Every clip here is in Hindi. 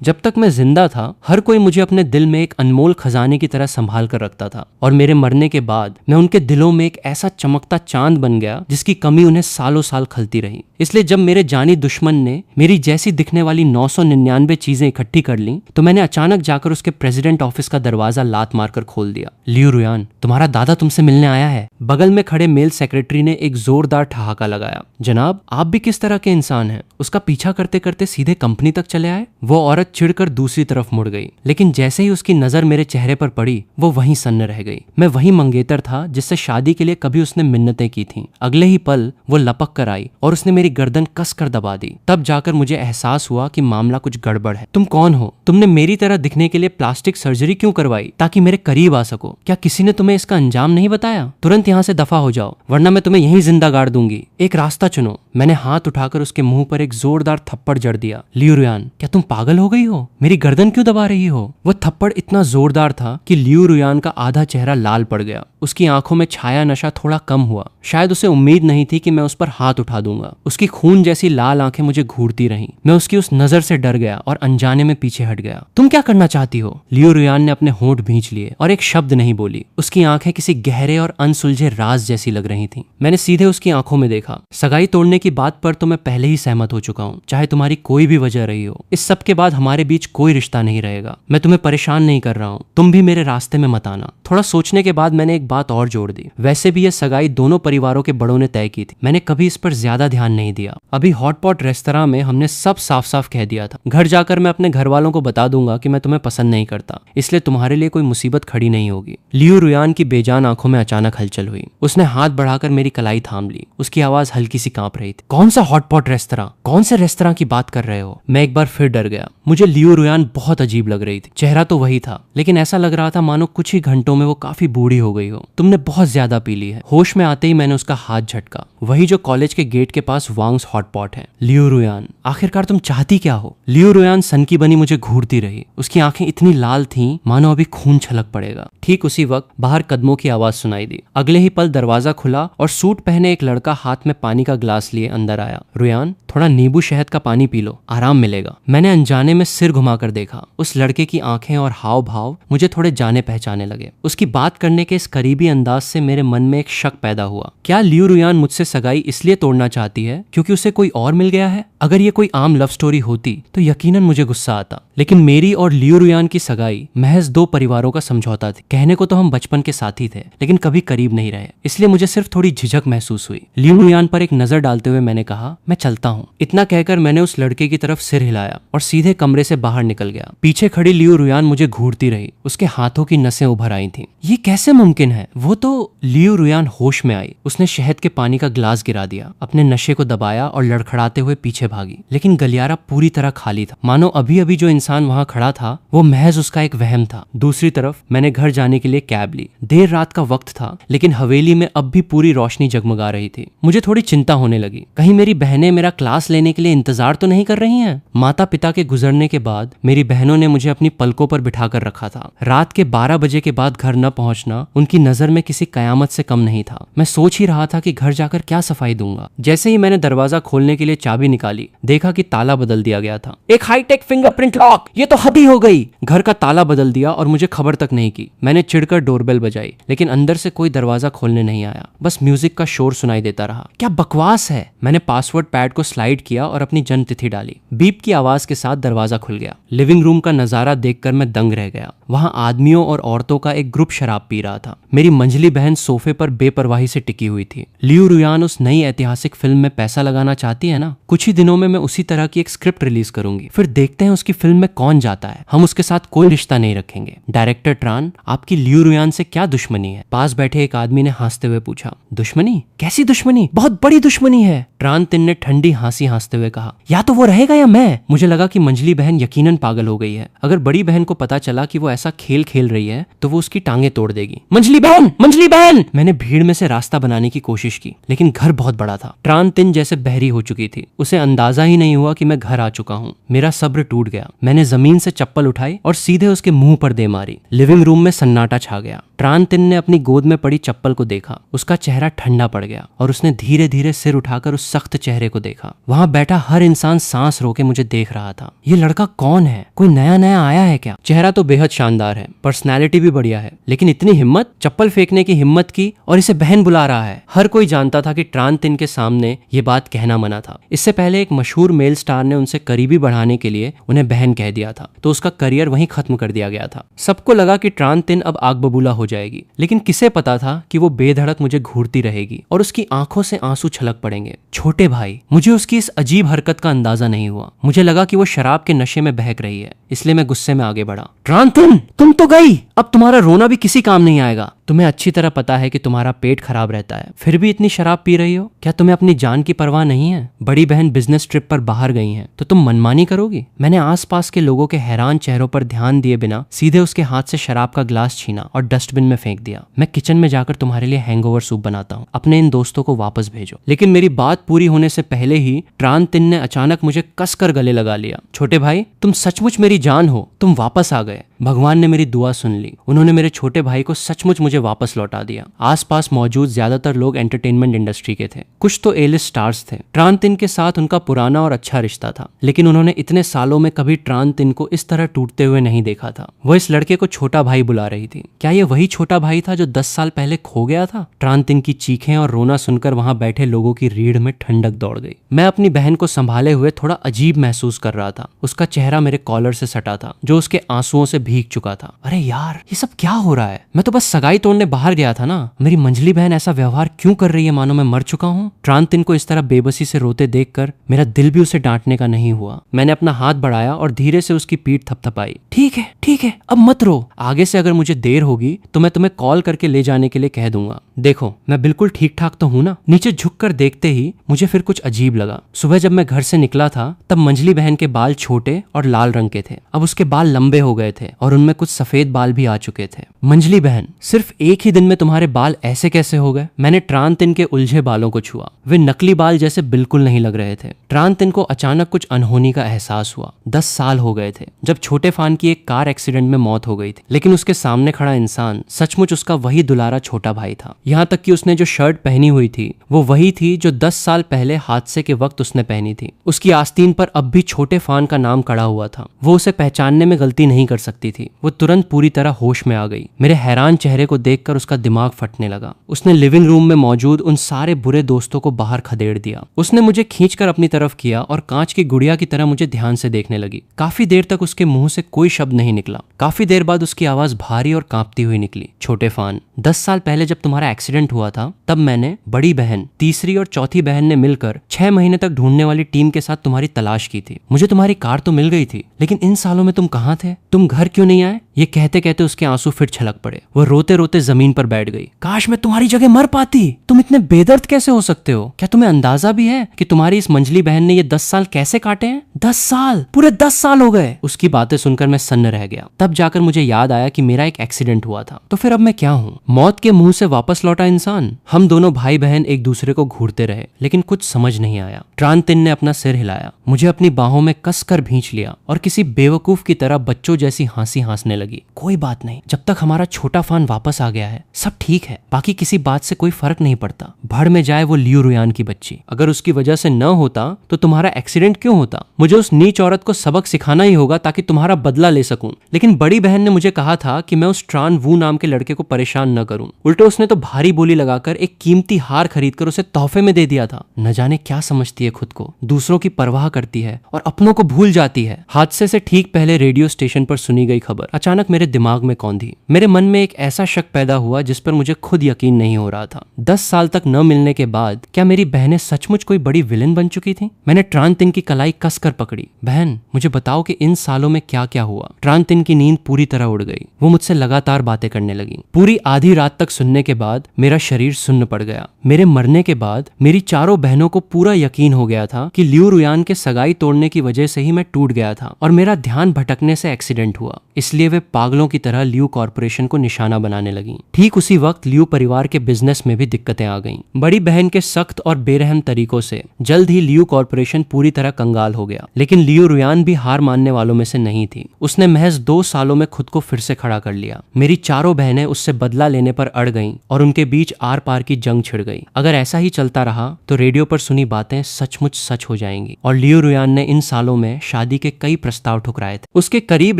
जब तक मैं जिंदा था हर कोई मुझे अपने दिल में एक अनमोल खजाने की तरह संभाल कर रखता था, और मेरे मरने के बाद मैं उनके दिलों में एक ऐसा चमकता चांद बन गया जिसकी कमी उन्हें सालों साल खलती रही। इसलिए जब मेरे जानी दुश्मन ने मेरी जैसी दिखने वाली 999 चीजें इकट्ठी कर ली तो मैंने अचानक जाकर उसके प्रेसिडेंट ऑफिस का दरवाजा लात मारकर खोल दिया। लियू रुयान, तुम्हारा दादा तुमसे मिलने आया है। बगल में खड़े मेल सेक्रेटरी ने एक जोरदार ठहाका लगाया। जनाब, आप भी किस तरह के इंसान हैं? उसका पीछा करते करते सीधे कंपनी तक चले आए। वो औरत चिढ़कर दूसरी तरफ मुड़ गई, लेकिन जैसे ही उसकी नजर मेरे चेहरे पर पड़ी वो वहीं सन्न रह गई। मैं वही मंगेतर था जिससे शादी के लिए कभी उसने मिन्नतें की थीं। अगले ही पल वो लपक कर आई और उसने मेरी गर्दन कस कर दबा दी। तब जाकर मुझे एहसास हुआ कि मामला कुछ गड़बड़ है। तुम कौन हो? तुमने मेरी तरह दिखने के लिए प्लास्टिक सर्जरी क्यों करवाई? ताकि मेरे करीब आ सको। क्या किसी ने तुम्हें इसका अंजाम नहीं बताया? तुरंत यहाँ से दफा हो जाओ, वरना मैं तुम्हें यहीं जिंदा गाड़ दूंगी। एक रास्ता चुनो। मैंने हाथ उठाकर उसके मुंह पर एक जोरदार थप्पड़ जड़ दिया। लियू रुयान, क्या तुम पागल हो गई हो? मेरी गर्दन क्यों दबा रही हो? वह थप्पड़ इतना जोरदार था कि लियू रुयान का आधा चेहरा लाल पड़ गया। उसकी आंखों में छाया नशा थोड़ा कम हुआ। शायद उसे उम्मीद नहीं थी कि मैं उस पर हाथ उठा दूंगा। उसकी खून जैसी लाल आंखें मुझे घूरती रहीं। मैं उसकी उस नजर से डर गया और अनजाने में पीछे हट गया। तुम क्या करना चाहती हो? लियू रुयान ने अपने होंठ भींच लिए और एक शब्द नहीं बोली। उसकी आंखें किसी गहरे और अनसुलझे राज जैसी लग रही थीं। मैंने सीधे उसकी आंखों में देखा। सगाई तोड़ने की बात पर तो मैं पहले ही सहमत हो चुका हूँ, चाहे तुम्हारी कोई भी वजह रही हो। इस सब के बाद हमारे बीच कोई रिश्ता नहीं रहेगा। मैं तुम्हें परेशान नहीं कर रहा हूँ, तुम भी मेरे रास्ते में मत आना। थोड़ा सोचने के बाद मैंने एक बात और जोड़ दी। वैसे भी यह सगाई दोनों परिवारों के बड़ों ने तय की थी। मैंने कभी इस पर ज्यादा ध्यान नहीं दिया। अभी हॉटपॉट रेस्तरां में हमने सब साफ साफ कह दिया था। घर जाकर मैं अपने घर वालों को बता दूंगा कि मैं तुम्हें पसंद नहीं करता, इसलिए तुम्हारे लिए कोई मुसीबत खड़ी नहीं होगी। लियू रुयान की बेजान आंखों में अचानक हलचल हुई। उसने हाथ बढ़ाकर मेरी कलाई थाम ली। उसकी आवाज हल्की सी कांप रही थी। कौन सा हॉटपॉट रेस्तरां? कौन से रेस्तरां की बात कर रहे हो? मैं एक बार फिर डर गया। मुझे लियू रुयान बहुत अजीब लग रही थी। चेहरा तो वही था, लेकिन ऐसा लग रहा था मानो कुछ ही घंटों में वो काफी बूढ़ी हो गई हो। तुमने बहुत ज्यादा पी ली है। होश में आते ही मैंने उसका हाथ झटका। वही जो कॉलेज के गेट के पास वांग्स हॉटपॉट है। लियू रुयान, आखिरकार तुम चाहती क्या हो? लियू रुयान सनकी बनी मुझे घूरती रही। उसकी आंखें इतनी लाल थीं मानो अभी खून छलक पड़ेगा। ठीक उसी वक्त बाहर कदमों की आवाज सुनाई दी। अगले ही पल दरवाजा खुला और सूट पहने एक लड़का हाथ में पानी का ग्लास लिए अंदर आया। रुयान, थोड़ा नींबू शहद का पानी पी लो, आराम मिलेगा। मैंने अनजाने में सिर घुमाकर देखा। उस लड़के की आंखें और हाव भाव मुझे थोड़े जाने पहचाने लगे। उसकी बात करने के इस करीबी अंदाज से मेरे मन में एक शक पैदा हुआ। क्या लियू रुयान मुझसे सगाई इसलिए तोड़ना चाहती है क्योंकि उसे कोई और मिल गया है? अगर ये कोई आम लव स्टोरी होती तो यकीनन मुझे गुस्सा आता, लेकिन मेरी और लियू रुयान की सगाई महज दो परिवारों का समझौता थी। कहने को तो हम बचपन के साथी थे, लेकिन कभी करीब नहीं रहे, इसलिए मुझे सिर्फ थोड़ी झिझक महसूस हुई। लियू रुयान पर एक नजर डालते हुए मैंने कहा, मैं चलता हूँ। इतना कहकर मैंने उस लड़के की तरफ सिर हिलाया और सीधे कमरे से बाहर निकल गया। पीछे खड़ी लियू रुयान मुझे घूरती रही। उसके हाथों की नसें उभर आई थीं। ये कैसे मुमकिन है? वो तो लियू रुयान होश में आई। उसने शहद के पानी का गिलास गिरा दिया, अपने नशे को दबाया और लड़खड़ाते हुए पीछे भागी। लेकिन गलियारा पूरी तरह खाली था, मानो अभी अभी जो इंसान वहां खड़ा था वो महज उसका एक वहम था। दूसरी तरफ मैंने घर जाने के लिए कैब ली। देर रात का वक्त था, लेकिन हवेली में अब भी पूरी रोशनी जगमगा रही थी। मुझे थोड़ी चिंता होने लगी, कहीं मेरी बहनें मेरा क्लास लेने के लिए इंतजार तो नहीं कर रही हैं। माता पिता के गुजरने के बाद मेरी बहनों ने मुझे अपनी पलकों पर बिठा कर रखा था। रात के 12 बजे के बाद घर न पहुंचना उनकी नजर में किसी कयामत से कम नहीं था। मैं सोच ही रहा था कि घर जाकर क्या सफाई दूंगा। जैसे ही मैंने दरवाजा खोलने के लिए चाबी निकाली, देखा कि ताला बदल दिया गया था। एक हाईटेक फिंगरप्रिंट लॉक, ये तो हद ही हो गई। घर का ताला बदल दिया और मुझे खबर तक नहीं की। मैंने चिढ़कर डोरबेल बजाई, लेकिन अंदर से कोई दरवाजा खोलने नहीं आया। बस म्यूजिक का शोर सुनाई देता रहा। क्या बकवास है। मैंने पासवर्ड पैड को स्लाइड किया और अपनी जन्म तिथि डाली। बीप की आवाज के साथ दरवाजा खुल गया। लिविंग रूम का नजारा देखकर मैं दंग रह गया। वहां आदमियों और औरतों का एक ग्रुप शराब पी रहा था। मेरी मंझली बहन सोफे पर बेपरवाही से टिकी हुई थी। लियू रुयान उस नई ऐतिहासिक फिल्म में पैसा लगाना चाहती है ना? कुछ ही दिनों में मैं उसी तरह की एक स्क्रिप्ट रिलीज करूंगी, फिर देखते हैं उसकी फिल्म में कौन जाता है। हम उसके साथ कोई रिश्ता नहीं रखेंगे। डायरेक्टर ट्रान, आपकी लियू रुयान से क्या दुश्मनी है? पास बैठे एक आदमी ने हंसते हुए पूछा। दुश्मनी? कैसी दुश्मनी? बहुत बड़ी दुश्मनी है। ट्रान तिन ने ठंडी हंसी हंसते हुए कहा, या तो वो रहेगा या मैं। मुझे लगा कि मंझली बहन यकीनन पागल हो गई है। अगर बड़ी बहन को पता चला कि वो ऐसा खेल खेल रही है तो वो उसकी टांगे तोड़ देगी। मंझली बहन, मंझली बहन! मैंने भीड़ में से रास्ता बनाने की कोशिश की, लेकिन घर बहुत बड़ा था। ट्रान तिन जैसे बहरी हो चुकी थी। उसे अंदाजा ही नहीं हुआ कि मैं घर आ चुका हूँ। मेरा सब्र टूट गया। मैंने जमीन से चप्पल उठाई और सीधे उसके मुंह पर दे मारी। लिविंग रूम में सन्नाटा छा गया। ट्रांतिन ने अपनी गोद में पड़ी चप्पल को देखा। उसका चेहरा ठंडा पड़ गया और उसने धीरे धीरे सिर उठाकर उस सख्त चेहरे को देखा। वहां बैठा हर इंसान सांस रोके मुझे देख रहा था। ये लड़का कौन है? कोई नया नया आया है क्या? चेहरा तो बेहद शानदार है, पर्सनैलिटी भी बढ़िया है, लेकिन इतनी हिम्मत, चप्पल फेंकने की हिम्मत की, और इसे बहन बुला रहा है। हर कोई जानता था कि ट्रांतिन के सामने ये बात कहना मना था। इससे पहले एक मशहूर मेल स्टार ने उनसे करीबी बढ़ाने के लिए उन्हें बहन कह दिया था, तो उसका करियर वहीं खत्म कर दिया गया था। सबको लगा कि ट्रांतिन अब आग बबूला हो जाएगी, लेकिन किसे पता था कि वो बेधड़क मुझे घूरती रहेगी और उसकी आंखों से आंसू छलक पड़ेंगे। छोटे भाई, मुझे उसकी इस अजीब हरकत का अंदाजा नहीं हुआ। मुझे लगा कि वो शराब के नशे में बहक रही है, इसलिए मैं गुस्से में आगे बढ़ा। ट्रांतिन, तुम तो गई, अब तुम्हारा रोना भी किसी काम नहीं आएगा। तुम्हें अच्छी तरह पता है कि तुम्हारा पेट खराब रहता है, फिर भी इतनी शराब पी रही हो। क्या तुम्हें अपनी जान की परवाह नहीं है? बड़ी बहन बिजनेस ट्रिप पर बाहर गई हैं, तो तुम मनमानी करोगी? मैंने आसपास के लोगों के हैरान चेहरों पर ध्यान दिए बिना सीधे उसके हाथ से शराब का ग्लास छीना और डस्टबिन में फेंक दिया। मैं किचन में जाकर तुम्हारे लिए हैंगओवर सूप बनाता हूँ, अपने इन दोस्तों को वापस भेजो। लेकिन मेरी बात पूरी होने से पहले ही ट्रांतिन ने अचानक मुझे कसकर गले लगा लिया। छोटे भाई, तुम सचमुच मेरी जान हो, तुम वापस आ गए। भगवान ने मेरी दुआ सुन ली। उन्होंने मेरे छोटे भाई को सचमुच मुझे वापस लौटा दिया। आसपास मौजूद ज्यादातर लोग एंटरटेनमेंट इंडस्ट्री के थे, कुछ तो ए-लिस्ट स्टार्स थे। ट्रांतिन के साथ उनका पुराना और अच्छा रिश्ता था, लेकिन उन्होंने इतने सालों में कभी ट्रांतिन को इस तरह टूटते हुए नहीं देखा था। वो इस लड़के को छोटा भाई बुला रही थी। क्या ये वही छोटा भाई था जो 10 साल पहले खो गया था? ट्रांतिन की चीखें और रोना सुनकर वहां बैठे लोगों की रीढ़ में ठंडक दौड़ गई। मैं अपनी बहन को संभाले हुए थोड़ा अजीब महसूस कर रहा था। उसका चेहरा मेरे कॉलर से सटा था, जो उसके आंसुओं से भीग चुका था। अरे यार, ये सब क्या हो रहा है? मैं तो बस सगाई तोड़ने बाहर गया था ना। मेरी मंझली बहन ऐसा व्यवहार क्यों कर रही है मानो मैं मर चुका हूँ? ट्रांतिन को इस तरह बेबसी से रोते देखकर मेरा दिल भी उसे डांटने का नहीं हुआ। मैंने अपना हाथ बढ़ाया और धीरे से उसकी पीठ थपथपाई। ठीक है, अब मत रो। आगे से अगर मुझे देर होगी तो मैं तुम्हें कॉल करके ले जाने के लिए कह दूंगा। देखो, मैं बिल्कुल ठीक ठाक तो हूँ ना? नीचे झुककर देखते ही मुझे फिर कुछ अजीब लगा। सुबह जब मैं घर से निकला था तब मंझली बहन के बाल छोटे और लाल रंग के थे। अब उसके बाल लंबे हो गए थे और उनमें कुछ सफेद बाल भी आ चुके थे। मंझली बहन, सिर्फ एक ही दिन में तुम्हारे बाल ऐसे कैसे हो गए? मैंने ट्रांतिन के उलझे बालों को छुआ। वे नकली बाल जैसे बिल्कुल नहीं लग रहे थे। ट्रांतिन को अचानक कुछ अनहोनी का एहसास हुआ। 10 साल हो गए थे जब छोटे फान की एक कार एक्सीडेंट में मौत हो गई थी, लेकिन उसके सामने खड़ा इंसान सचमुच उसका वही दुलारा छोटा भाई था। यहाँ तक कि उसने जो शर्ट पहनी हुई थी वो वही थी जो 10 साल पहले हादसे के वक्त उसने पहनी थी। उसकी आस्तीन पर अब भी छोटे फान का नाम कड़ा हुआ था। वो उसे पहचानने में गलती नहीं कर सकती थी। वो तुरंत पूरी तरह होश में आ गई। मेरे हैरान चेहरे को देखकर उसका दिमाग फटने लगा। उसने लिविंग रूम में मौजूद उन सारे बुरे दोस्तों को बाहर खदेड़ दिया। उसने मुझे खींचकर अपनी तरफ किया और कांच की गुड़िया की तरह मुझे ध्यान से देखने लगी। काफी देर तक उसके मुंह से कोई शब्द नहीं निकला। काफी देर बाद उसकी आवाज भारी और कांपती हुई निकली। छोटे फान, 10 साल पहले जब तुम्हारा एक्सीडेंट हुआ था तब मैंने, बड़ी बहन, तीसरी और चौथी बहन ने मिलकर 6 महीने तक ढूंढने वाली टीम के साथ तुम्हारी तलाश की थी। मुझे तुम्हारी कार तो मिल गई थी, लेकिन इन सालों में तुम कहाँ थे? तुम घर क्यों नहीं आए? ये कहते कहते उसके आंसू फिर छलक पड़े। वो रोते रोते जमीन पर बैठ गई। काश मैं तुम्हारी जगह मर पाती। तुम इतने बेदर्द कैसे हो सकते हो? क्या तुम्हें अंदाजा भी है कि तुम्हारी इस मंझली बहन ने ये 10 साल कैसे काटे हैं? 10 साल, पूरे 10 साल हो गए। उसकी बातें सुनकर मैं सन्न रह गया। तब जाकर मुझे याद आया कि मेरा एक एक्सीडेंट हुआ था, तो फिर अब मैं क्या हूँ? मौत के मुंह से वापस लौटा इंसान। हम दोनों भाई बहन एक दूसरे को घूरते रहे, लेकिन कुछ समझ नहीं आया। ट्रांतिन ने अपना सिर हिलाया, मुझे अपनी बाहों में कसकर भींच लिया और किसी बेवकूफ की तरह बच्चों जैसी हंसी हंसने लगी। कोई बात नहीं, जब तक हमारा छोटा फान वापस आ गया है सब ठीक है। बाकी किसी बात से कोई फर्क नहीं पड़ता। भड़ में जाए वो लियू रुयान की बच्ची। अगर उसकी वजह से न होता तो तुम्हारा एक्सीडेंट क्यों होता? मुझे उस नीच औरत को सबक सिखाना ही होगा ताकि तुम्हारा बदला ले सकूं। लेकिन बड़ी बहन ने मुझे कहा था कि मैं उस ट्रान वू नाम के लड़के को परेशान न करूं। उल्टे उसने तो भारी बोली लगाकर एक कीमती हार खरीदकर उसे तोहफे में दे दिया था। न जाने क्या समझती है खुद को, दूसरों की परवाह करती है और अपनों को भूल जाती है। हादसे से ठीक पहले रेडियो स्टेशन पर सुनी गई खबर अचानक मेरे दिमाग में कौंधी। मेरे मन में एक ऐसा शक पैदा हुआ जिस पर मुझे खुद यकीन नहीं हो रहा था। 10 साल तक न मिलने के बाद क्या मेरी बहनें सचमुच कोई बड़ी विलेन बन चुकी थी? मैंने ट्रांतिन की कलाई कसकर पकड़ी। बहन, मुझे बताओ कि इन सालों में क्या क्या हुआ। ट्रांतिन की नींद पूरी तरह उड़ गई। वो मुझसे लगातार बातें करने लगी। पूरी आधी रात तक सुनने के बाद मेरा शरीर सुन्न पड़ गया। मेरे मरने के बाद मेरी चारों बहनों को पूरा यकीन हो गया था कि लियू रुयान के सगाई तोड़ने की वजह से ही मैं टूट गया था और मेरा ध्यान भटकने से एक्सीडेंट हुआ। इसलिए वे पागलों की तरह लियू कॉरपोरेशन को निशाना बनाने लगी। ठीक उसी वक्त लियू परिवार के बिजनेस में भी दिक्कतें आ गईं। बड़ी बहन के सख्त और बेरहम तरीकों से जल्द ही लियू कॉरपोरेशन पूरी तरह कंगाल हो गया। लेकिन लियू रुयान भी हार मानने वालों में से नहीं थी। उसने महज 2 सालों में खुद को फिर से खड़ा कर लिया। मेरी चारों बहनें उससे बदला लेने पर अड़ गईं और उनके बीच आर पार की जंग छिड़ गई। अगर ऐसा ही चलता रहा तो रेडियो पर सुनी बातें सचमुच सच हो जाएंगी। और लियू रुयान ने इन सालों में शादी के कई प्रस्ताव ठुकराए थे। उसके करीब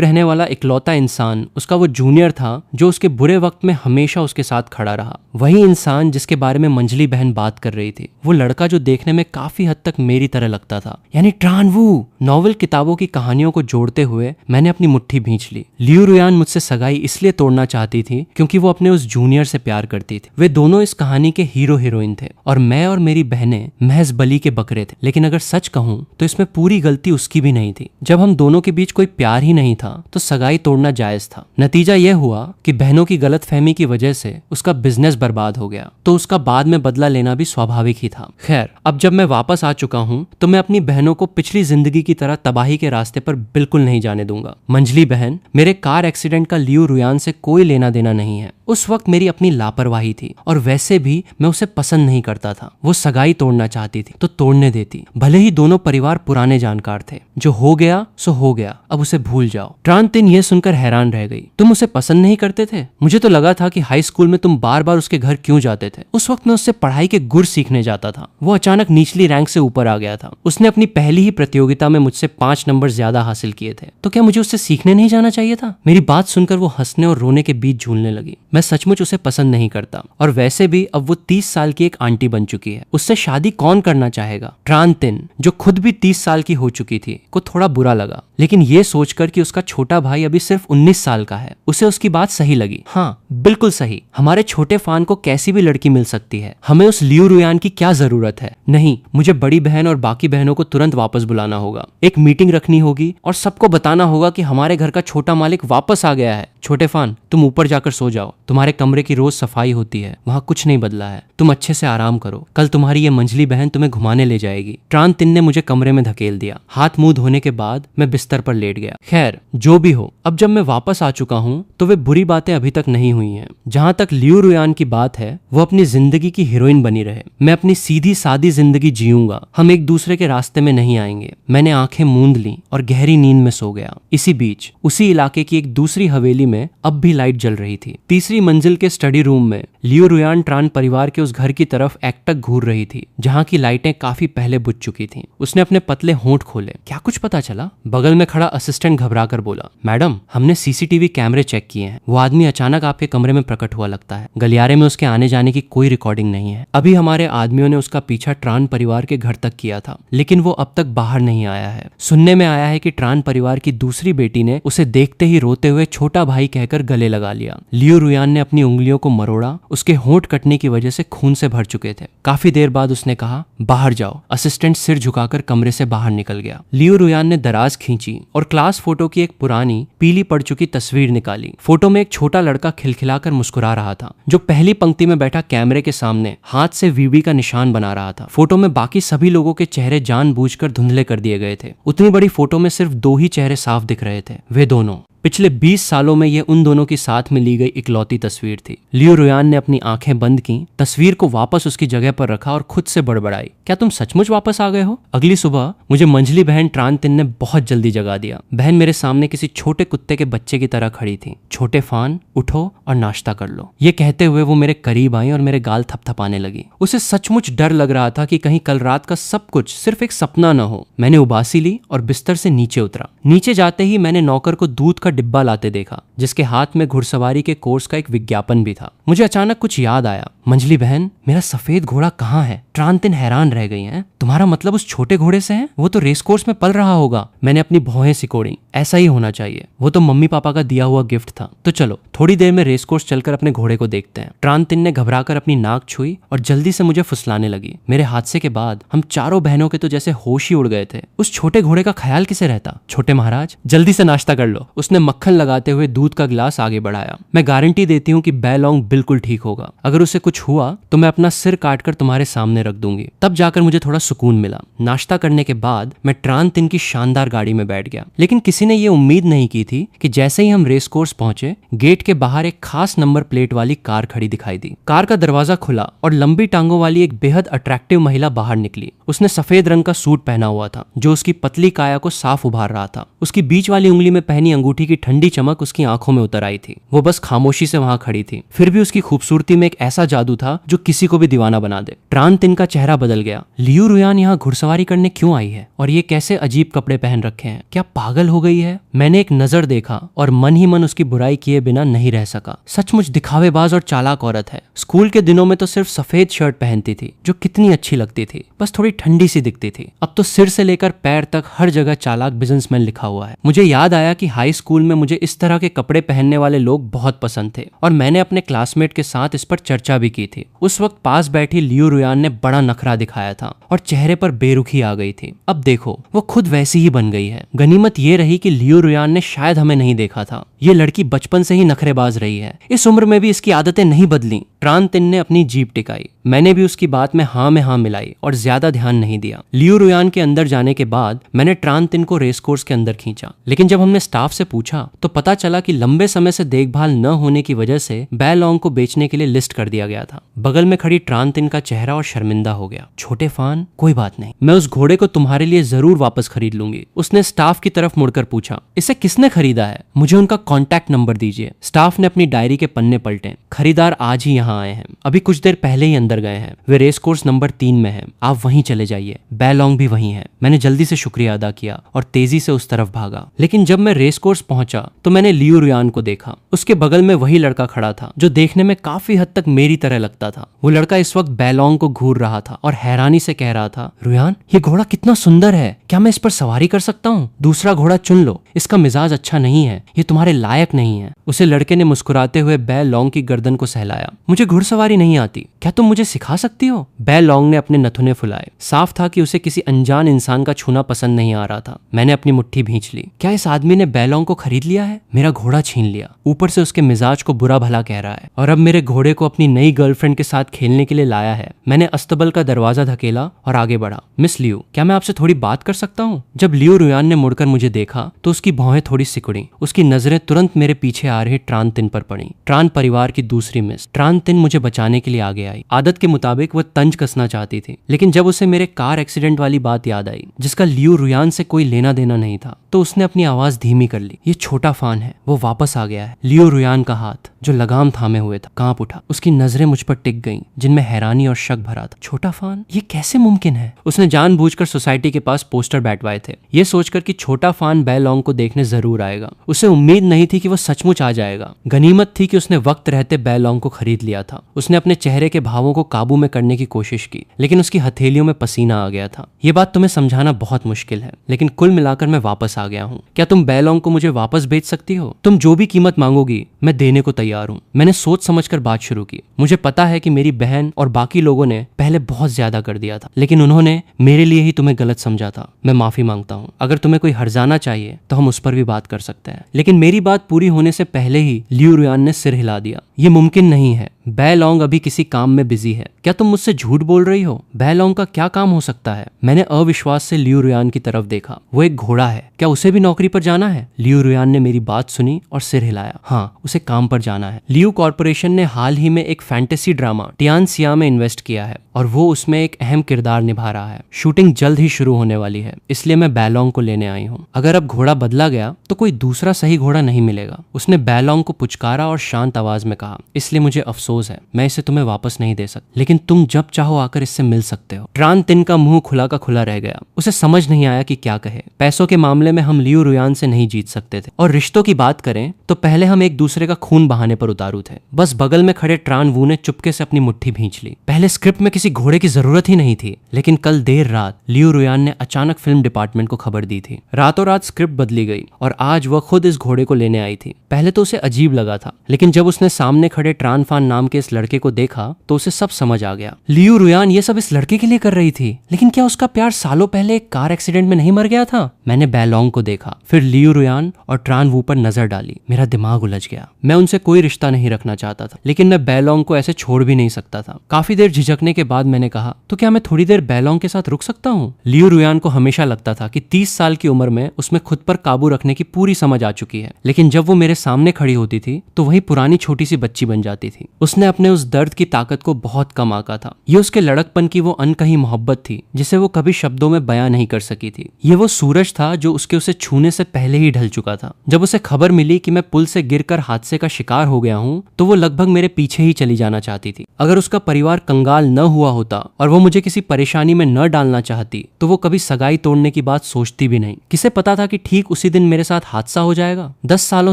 रहने वाला इकलौता इंसान उसका वो जूनियर था जो उसके बुरे वक्त में हमेशा उसके साथ खड़ा रहा। वही इंसान जिसके बारे में मंजली बहन बात कर रही थी, वो लड़का जो देखने में काफी हद तक मेरी तरह लगता था, यानी ट्रानवू। नॉवेल किताबों की कहानियों को जोड़ते हुए मैंने अपनी मुट्ठी भींच ली। लियू रुयान मुझसे सगाई इसलिए तोड़ना चाहती थी क्योंकि वो अपने उस जूनियर से प्यार करती थी। वे दोनों इस कहानी के हीरो हीरोइन थे और मैं और मेरी बहनें महज बलि के बकरे थे। लेकिन अगर सच कहूं तो इसमें पूरी गलती उसकी भी नहीं थी। जब हम दोनों के बीच कोई प्यार ही नहीं था तो सगाई तोड़ना जायज था। नतीजा यह हुआ कि बहनों की गलतफहमी की वजह से उसका बिजनेस बर्बाद हो गया, तो उसका बाद में बदला लेना भी स्वाभाविक ही था। खैर, अब जब मैं वापस आ चुका हूं तो मैं अपनी बहनों को पिछली जिंदगी की तरह तबाही के रास्ते पर बिल्कुल नहीं जाने दूंगा। मंजली बहन, मेरे कार एक्सीडेंट का लियू रुयान से कोई लेना देना नहीं है। उस वक्त मेरी अपनी लापरवाही थी और वैसे भी मैं उसे पसंद नहीं करता था। वो सगाई तोड़ना चाहती थी तो तोड़ने देती, भले ही दोनों परिवार पुराने जानकार थे। जो हो गया सो हो गया, अब उसे भूल जाओ। ट्रान तिन यह सुनकर हैरान रह गई। तुम उसे पसंद नहीं करते थे? मुझे तो लगा था कि हाई स्कूल में तुम बार बार उसके घर क्यों जाते थे। उस वक्त मैं उससे पढ़ाई के गुर सीखने जाता था। वो अचानक निचली रैंक से ऊपर आ गया था। उसने अपनी पहली ही प्रतियोगिता में मुझसे 5 नंबर ज्यादा हासिल किए थे, तो क्या मुझे उससे सीखने नहीं जाना चाहिए था? मेरी बात सुनकर वो हंसने और रोने के बीच झूलने लगी। मैं सचमुच उसे पसंद नहीं करता और वैसे भी अब वो 30 साल की एक आंटी बन चुकी है। उससे शादी कौन करना चाहेगा? ट्रान तिन, जो खुद भी 30 साल की हो चुकी थी, को थोड़ा बुरा लगा, लेकिन ये सोचकर कि उसका छोटा भाई अभी सिर्फ 19 साल का है, उसे उसकी बात सही लगी। हाँ, बिल्कुल सही। हमारे छोटे फान को कैसी भी लड़की मिल सकती है, हमें उस लियू रुयान की क्या जरूरत है? नहीं, मुझे बड़ी बहन और बाकी बहनों को तुरंत वापस बुलाना होगा। एक मीटिंग रखनी होगी और सबको बताना होगा कि हमारे घर का छोटा मालिक वापस आ गया है। छोटे फान, तुम ऊपर जाकर सो जाओ। तुम्हारे कमरे की रोज सफाई होती है, वहाँ कुछ नहीं बदला है। तुम अच्छे से आराम करो, कल तुम्हारी ये मंजली बहन तुम्हें घुमाने ले जाएगी। ट्रान तिन ने मुझे कमरे में धकेल दिया। हाथ मुंह धोने के बाद मैं बिस्तर पर लेट गया। खैर, जो भी हो, अब जब मैं वापस आ चुका हूँ तो वे बुरी बातें अभी तक नहीं हुई हैं। जहाँ तक लियू रुयान की बात है, वो अपनी जिंदगी की हीरोइन बनी रहे। मैं अपनी सीधी सादी जिंदगी जीऊंगा। हम एक दूसरे के रास्ते में नहीं आएंगे। मैंने आंखें मूंद ली और गहरी नींद में सो गया। इसी बीच उसी इलाके की एक दूसरी हवेली में अब भी लाइट जल रही थी। तीसरी मंजिल के स्टडी रूम में लियू रुयान ट्रान परिवार के उस घर की तरफ एकटक घूर रही थी जहाँ की लाइटें काफी पहले बुझ चुकी थीं। उसने अपने पतले होंठ खोले। क्या कुछ पता चला? बगल में खड़ा असिस्टेंट घबराकर बोला, मैडम, हमने सीसीटीवी कैमरे चेक किए हैं। वो आदमी अचानक आपके कमरे में प्रकट हुआ लगता है। गलियारे में उसके आने जाने की कोई रिकॉर्डिंग नहीं है। अभी हमारे आदमियों ने उसका पीछा ट्रान परिवार के घर तक किया था, लेकिन वो अब तक बाहर नहीं आया है। सुनने में आया है कि ट्रान परिवार की दूसरी बेटी ने उसे देखते ही रोते हुए छोटा भाई कहकर गले लगा लिया। लियू रुयान ने अपनी उंगलियों को मरोड़ा। उसके होंठ कटने की वजह से खून से भर चुके थे। काफी देर बाद उसने कहा, बाहर जाओ। असिस्टेंट सिर झुकाकर कमरे से बाहर निकल गया। लियू रुयान ने दराज खींची और क्लास फोटो की एक पुरानी पीली पड़ चुकी तस्वीर निकाली। फोटो में एक छोटा लड़का खिलखिलाकर मुस्कुरा रहा था, जो पहली पंक्ति में बैठा कैमरे के सामने हाथ से वीवी का निशान बना रहा था। फोटो में बाकी सभी लोगों के चेहरे जानबूझकर धुंधले कर दिए गए थे। उतनी बड़ी फोटो में सिर्फ 2 ही चेहरे साफ दिख रहे थे, वे दोनों। पिछले 20 सालों में ये उन दोनों की साथ में ली गई इकलौती तस्वीर थी। लियू रुयान ने अपनी आंखें बंद की, तस्वीर को वापस उसकी जगह पर रखा और खुद से बड़बड़ाई, क्या तुम सचमुच वापस आ गए हो? अगली सुबह मुझे मंजली बहन ट्रान तिन ने बहुत जल्दी जगा दिया। बहन मेरे सामने किसी छोटे कुत्ते के बच्चे की तरह खड़ी थी। छोटे फान, उठो और नाश्ता कर लो। ये कहते हुए वो मेरे करीब आई और मेरे गाल थपथपाने लगी। उसे सचमुच डर लग रहा था कि कहीं कल रात का सब कुछ सिर्फ एक सपना न हो। मैंने उबासी ली और बिस्तर से नीचे उतरा। नीचे जाते ही मैंने नौकर को दूध का डिब्बा लाते देखा, जिसके हाथ में घुड़सवारी के कोर्स का एक विज्ञापन भी था। मुझे अचानक कुछ याद आया। मंजली बहन, मेरा सफेद घोड़ा कहाँ है? ट्रान तिन हैरान रह गई हैं। तुम्हारा मतलब उस छोटे घोड़े से है? वो तो रेस कोर्स में पल रहा होगा। मैंने अपनी भौहें सिकोड़ी। ऐसा ही होना चाहिए, वो तो मम्मी पापा का दिया हुआ गिफ्ट था। तो चलो थोड़ी देर में रेस कोर्स चलकर अपने घोड़े को देखते हैं। ट्रान तिन ने घबराकर अपनी नाक छुई और जल्दी से मुझे फुसलाने लगी। मेरे हादसे के बाद हम चारों बहनों के तो जैसे होश ही उड़ गए थे। उस छोटे घोड़े का ख्याल किसे रहता? छोटे महाराज, जल्दी से नाश्ता कर लो। उसने मक्खन लगाते हुए दूध का गिलास आगे बढ़ाया। मैं गारंटी देती हूँ कि बैलोंग बिल्कुल ठीक होगा। अगर उसे कुछ कुछ हुआ तो मैं अपना सिर काटकर तुम्हारे सामने रख दूंगी। तब जाकर मुझे थोड़ा सुकून मिला। नाश्ता करने के बाद मैं ट्रान तिन की शानदार गाड़ी में बैठ गया, लेकिन किसी ने ये उम्मीद नहीं की थी कि जैसे ही हम रेस कोर्स पहुंचे, गेट के बाहर एक खास नंबर प्लेट वाली कार खड़ी दिखाई दी। कार का दरवाजा खुला और लंबी टांगों वाली एक बेहद अट्रैक्टिव महिला बाहर निकली। उसने सफेद रंग का सूट पहना हुआ था जो उसकी पतली काया को साफ उभार रहा था। उसकी बीच वाली उंगली में पहनी अंगूठी की ठंडी चमक उसकी आंखों में उतर आई थी। वो बस खामोशी से वहां खड़ी थी, फिर भी उसकी खूबसूरती में एक ऐसा जादू था जो किसी को भी दीवाना बना दे। ट्रान तिन का चेहरा बदल गया। लियू रुयान यहाँ घुड़सवारी करने क्यों आई है और ये कैसे अजीब कपड़े पहन रखे हैं? क्या पागल हो गई है? मैंने एक नजर देखा और मन ही मन उसकी बुराई किए बिना नहीं रह सका। सचमुच दिखावेबाज और चालाक औरत है। स्कूल के दिनों में तो सिर्फ सफेद शर्ट पहनती थी जो कितनी अच्छी लगती थी, बस थोड़ी ठंडी सी दिखती थी। अब तो सिर से लेकर पैर तक हर जगह चालाक बिजनेसमैन लिखा हुआ है। मुझे याद आया कि हाई स्कूल में मुझे इस तरह के कपड़े पहनने वाले लोग बहुत पसंद थे और मैंने अपने क्लासमेट के साथ इस पर चर्चा भी की थी। उस वक्त पास बैठी लियू रुयान ने बड़ा नखरा दिखाया था और चेहरे पर बेरुखी आ गई थी। अब देखो वो खुद वैसी ही बन गई है। गनीमत ये रही कि लियू रुयान ने शायद हमें नहीं देखा था। ये लड़की बचपन से ही नखरेबाज रही है, इस उम्र में भी इसकी आदतें नहीं बदली। ट्रान तिन ने अपनी जीभ टिकाई। मैंने भी उसकी बात में हाँ मिलाई और ज्यादा ध्यान नहीं दिया। लियू रुयान के अंदर जाने के बाद मैंने ट्रान तिन को रेस कोर्स के अंदर खींचा, लेकिन जब हमने स्टाफ से पूछा तो पता चला कि लंबे समय से देखभाल न होने की वजह से बैलोंग को बेचने के लिए लिस्ट कर दिया गया था। बगल में खड़ी ट्रान तिन का चेहरा और शर्मिंदा हो गया। छोटे फान, कोई बात नहीं, मैं उस घोड़े को तुम्हारे लिए जरूर वापस खरीद लूंगी। उसने स्टाफ की तरफ मुड़कर पूछा, इसे किसने खरीदा है? मुझे उनका कॉन्टैक्ट नंबर दीजिए। स्टाफ ने अपनी डायरी के पन्ने पलटे। खरीदार आज ही यहाँ आए हैं, अभी कुछ देर पहले ही अंदर गए हैं। वे रेस कोर्स नंबर 3 में हैं। आप वहीं चले जाइए, बैलोंग भी वहीं है। मैंने जल्दी से शुक्रिया अदा किया और तेजी से उस तरफ भागा। लेकिन जब मैं रेस कोर्स पहुंचा तो मैंने लियू रुयान को देखा। उसके बगल में वही लड़का खड़ा था जो देखने में काफी हद तक मेरी तरह लगता था। वो लड़का इस वक्त बैलोंग को घूर रहा था और हैरानी से कह रहा था, रुयान, ये घोड़ा कितना सुंदर है, क्या मैं इस पर सवारी कर सकता हूँ? दूसरा घोड़ा चुन लो, इसका मिजाज अच्छा नहीं है, ये तुम्हारे लायक नहीं है। उसे लड़के ने मुस्कुराते हुए बैलोंग की गर्दन को सहलाया। मुझे घुड़सवारी नहीं आती, क्या तुम मुझे सिखा सकती हो? बैलोंग ने अपने नथुने फुलाए। साफ था कि उसे किसी अनजान इंसान का छूना पसंद नहीं आ रहा था। मैंने अपनी मुट्ठी भींच ली। क्या इस आदमी ने बैलोंग को खरीद लिया है? मेरा घोड़ा छीन लिया, ऊपर से उसके मिजाज को बुरा भला कह रहा है और अब मेरे घोड़े को अपनी नई गर्लफ्रेंड के साथ खेलने के लिए लाया है। मैंने अस्तबल का दरवाजा धकेला और आगे बढ़ा। मिस लियू, क्या मैं आपसे थोड़ी बात कर सकता हूँ? जब लियू रुयान ने मुड़कर मुझे देखा तो उसकी भौहें थोड़ी सिकुड़ी। उसकी नजरें तुरंत मेरे पीछे आ रहे ट्रान तिन पर पड़ी। ट्रान परिवार की दूसरी मिस। ट्रान तिन मुझे बचाने के लिए आगे आई। आदत के मुताबिक वह तंज कसना चाहती थी, लेकिन जब उसे मेरे कार एक्सीडेंट वाली बात याद आई जिसका लियू रुयान से कोई लेना देना नहीं था, तो उसने अपनी आवाज धीमी कर ली। ये छोटा फान है, वो वापस आ गया है। लियू रुयान का हाथ जो लगाम थामे हुए था कांप उठा। उसकी नजरें मुझ पर टिक गईं, जिनमें हैरानी और शक भरा था। छोटा फान, ये कैसे मुमकिन है? उसने जानबूझकर सोसाइटी के पास पोस्टर बैठवाए थे, ये सोचकर कि छोटा फान बैलोंग को देखने जरूर आएगा। उसे उम्मीद नहीं थी कि वो सचमुच आ जाएगा। गनीमत थी कि उसने वक्त रहते बैलोंग को खरीद लिया था। उसने अपने चेहरे के भावों को काबू में करने की कोशिश की, लेकिन उसकी हथेलियों में पसीना आ गया था। ये बात तुम्हें समझाना बहुत मुश्किल है, लेकिन कुल मिलाकर मैं वापस आ गया हूँ। क्या तुम बैलोंग को मुझे वापस बेच सकती हो? तुम जो भी कीमत मांगोगी मैं देने को तैयार हूँ। मैंने सोच समझकर बात शुरू की। मुझे पता है कि मेरी बहन और बाकी लोगों ने पहले बहुत ज्यादा कर दिया था, लेकिन उन्होंने मेरे लिए ही तुम्हें गलत समझा था। मैं माफी मांगता हूँ। अगर तुम्हें कोई हर्जाना चाहिए तो हम उस पर भी बात कर सकते हैं। लेकिन मेरी बात पूरी होने से पहले ही लियू रुयान ने सिर हिला दिया। ये मुमकिन नहीं है, बैलोंग अभी किसी काम में बिजी है। क्या तुम मुझसे झूठ बोल रही हो? बैलोंग का क्या काम हो सकता है? मैंने अविश्वास से लियू रुयान की तरफ देखा। वो एक घोड़ा है, क्या उसे भी नौकरी पर जाना है? लियू रुयान ने मेरी बात सुनी और सिर हिलाया। हाँ, उसे काम पर जाना है। लियू कॉर्पोरेशन ने हाल ही में एक फैंटेसी ड्रामा टियानसिया में इन्वेस्ट किया है और वो उसमें एक अहम किरदार निभा रहा है। शूटिंग जल्द ही शुरू होने वाली है, इसलिए मैं बैलोंग को लेने आई हूँ। अगर अब घोड़ा बदला गया तो कोई दूसरा सही घोड़ा नहीं मिलेगा। उसने बैलोंग को पुचकारा और शांत आवाज में कहा, इसलिए मुझे अफसोस है, मैं इसे तुम्हें वापस नहीं दे सकता, लेकिन तुम जब चाहो आकर इससे मिल सकते हो। ट्रान तिन का मुंह खुला का खुला रह गया। उसे समझ नहीं आया कि क्या कहे। पैसों के मामले में हम लियू रुयान से नहीं जीत सकते थे, और रिश्तों की बात करें तो पहले हम एक दूसरे का खून बहाने पर उतारू थे। बस बगल में खड़े ट्रान वू ने चुपके से अपनी मुट्ठी भींच ली। पहले स्क्रिप्ट में किसी घोड़े की जरूरत ही नहीं थी, लेकिन कल देर रात लियू रुयान ने अचानक फिल्म डिपार्टमेंट को खबर दी थी। रातों रात स्क्रिप्ट बदली गई और आज वह खुद इस घोड़े को लेने आई थी। पहले तो उसे अजीब लगा था, लेकिन जब उसने सामने खड़े ट्रान फान नाम के इस लड़के को देखा तो उसे सब समझ आ गया। लियू रुयान ये सब इस लड़के के लिए कर रही थी, लेकिन क्या उसका प्यार सालों पहले एक कार एक्सीडेंट में नहीं मर गया था? मैंने बैलोंग को देखा, फिर लियू रुयान और ट्रान वू पर नजर डाली। मेरा दिमाग उलझ गया। मैं उनसे कोई रिश्ता नहीं रखना चाहता था, लेकिन मैं बैलोंग को ऐसे छोड़ भी नहीं सकता था। काफी देर झिझकने के बाद मैंने कहा, तो क्या मैं थोड़ी देर बैलोंग के साथ रुक सकता हूँ? लियू रुयान को हमेशा लगता था कि 30 साल की उम्र में उसमें खुद पर काबू रखने की पूरी समझ आ चुकी है, लेकिन जब वो मेरे सामने खड़ी होती थी तो वही पुरानी छोटी सी बच्ची बन जाती थी। उसने अपने उस दर्द की ताकत को बहुत कम आंका था। ये उसके लड़कपन की वो अनकही मोहब्बत थी जिसे वो कभी शब्दों में बयां नहीं कर सकी थी। ये वो सूरज था जो उसके उसे छूने से पहले ही ढल चुका था। जब उसे खबर मिली कि मैं पुल से गिरकर हादसे का शिकार हो गया हूँ तो वो लगभग मेरे पीछे ही चली जाना चाहती थी। अगर उसका परिवार कंगाल न हुआ होता और वो मुझे किसी परेशानी में न डालना चाहती तो वो कभी सगाई तोड़ने की बात सोचती भी नहीं। किसे पता था कि ठीक उसी दिन मेरे साथ हादसा हो जाएगा। 10 सालों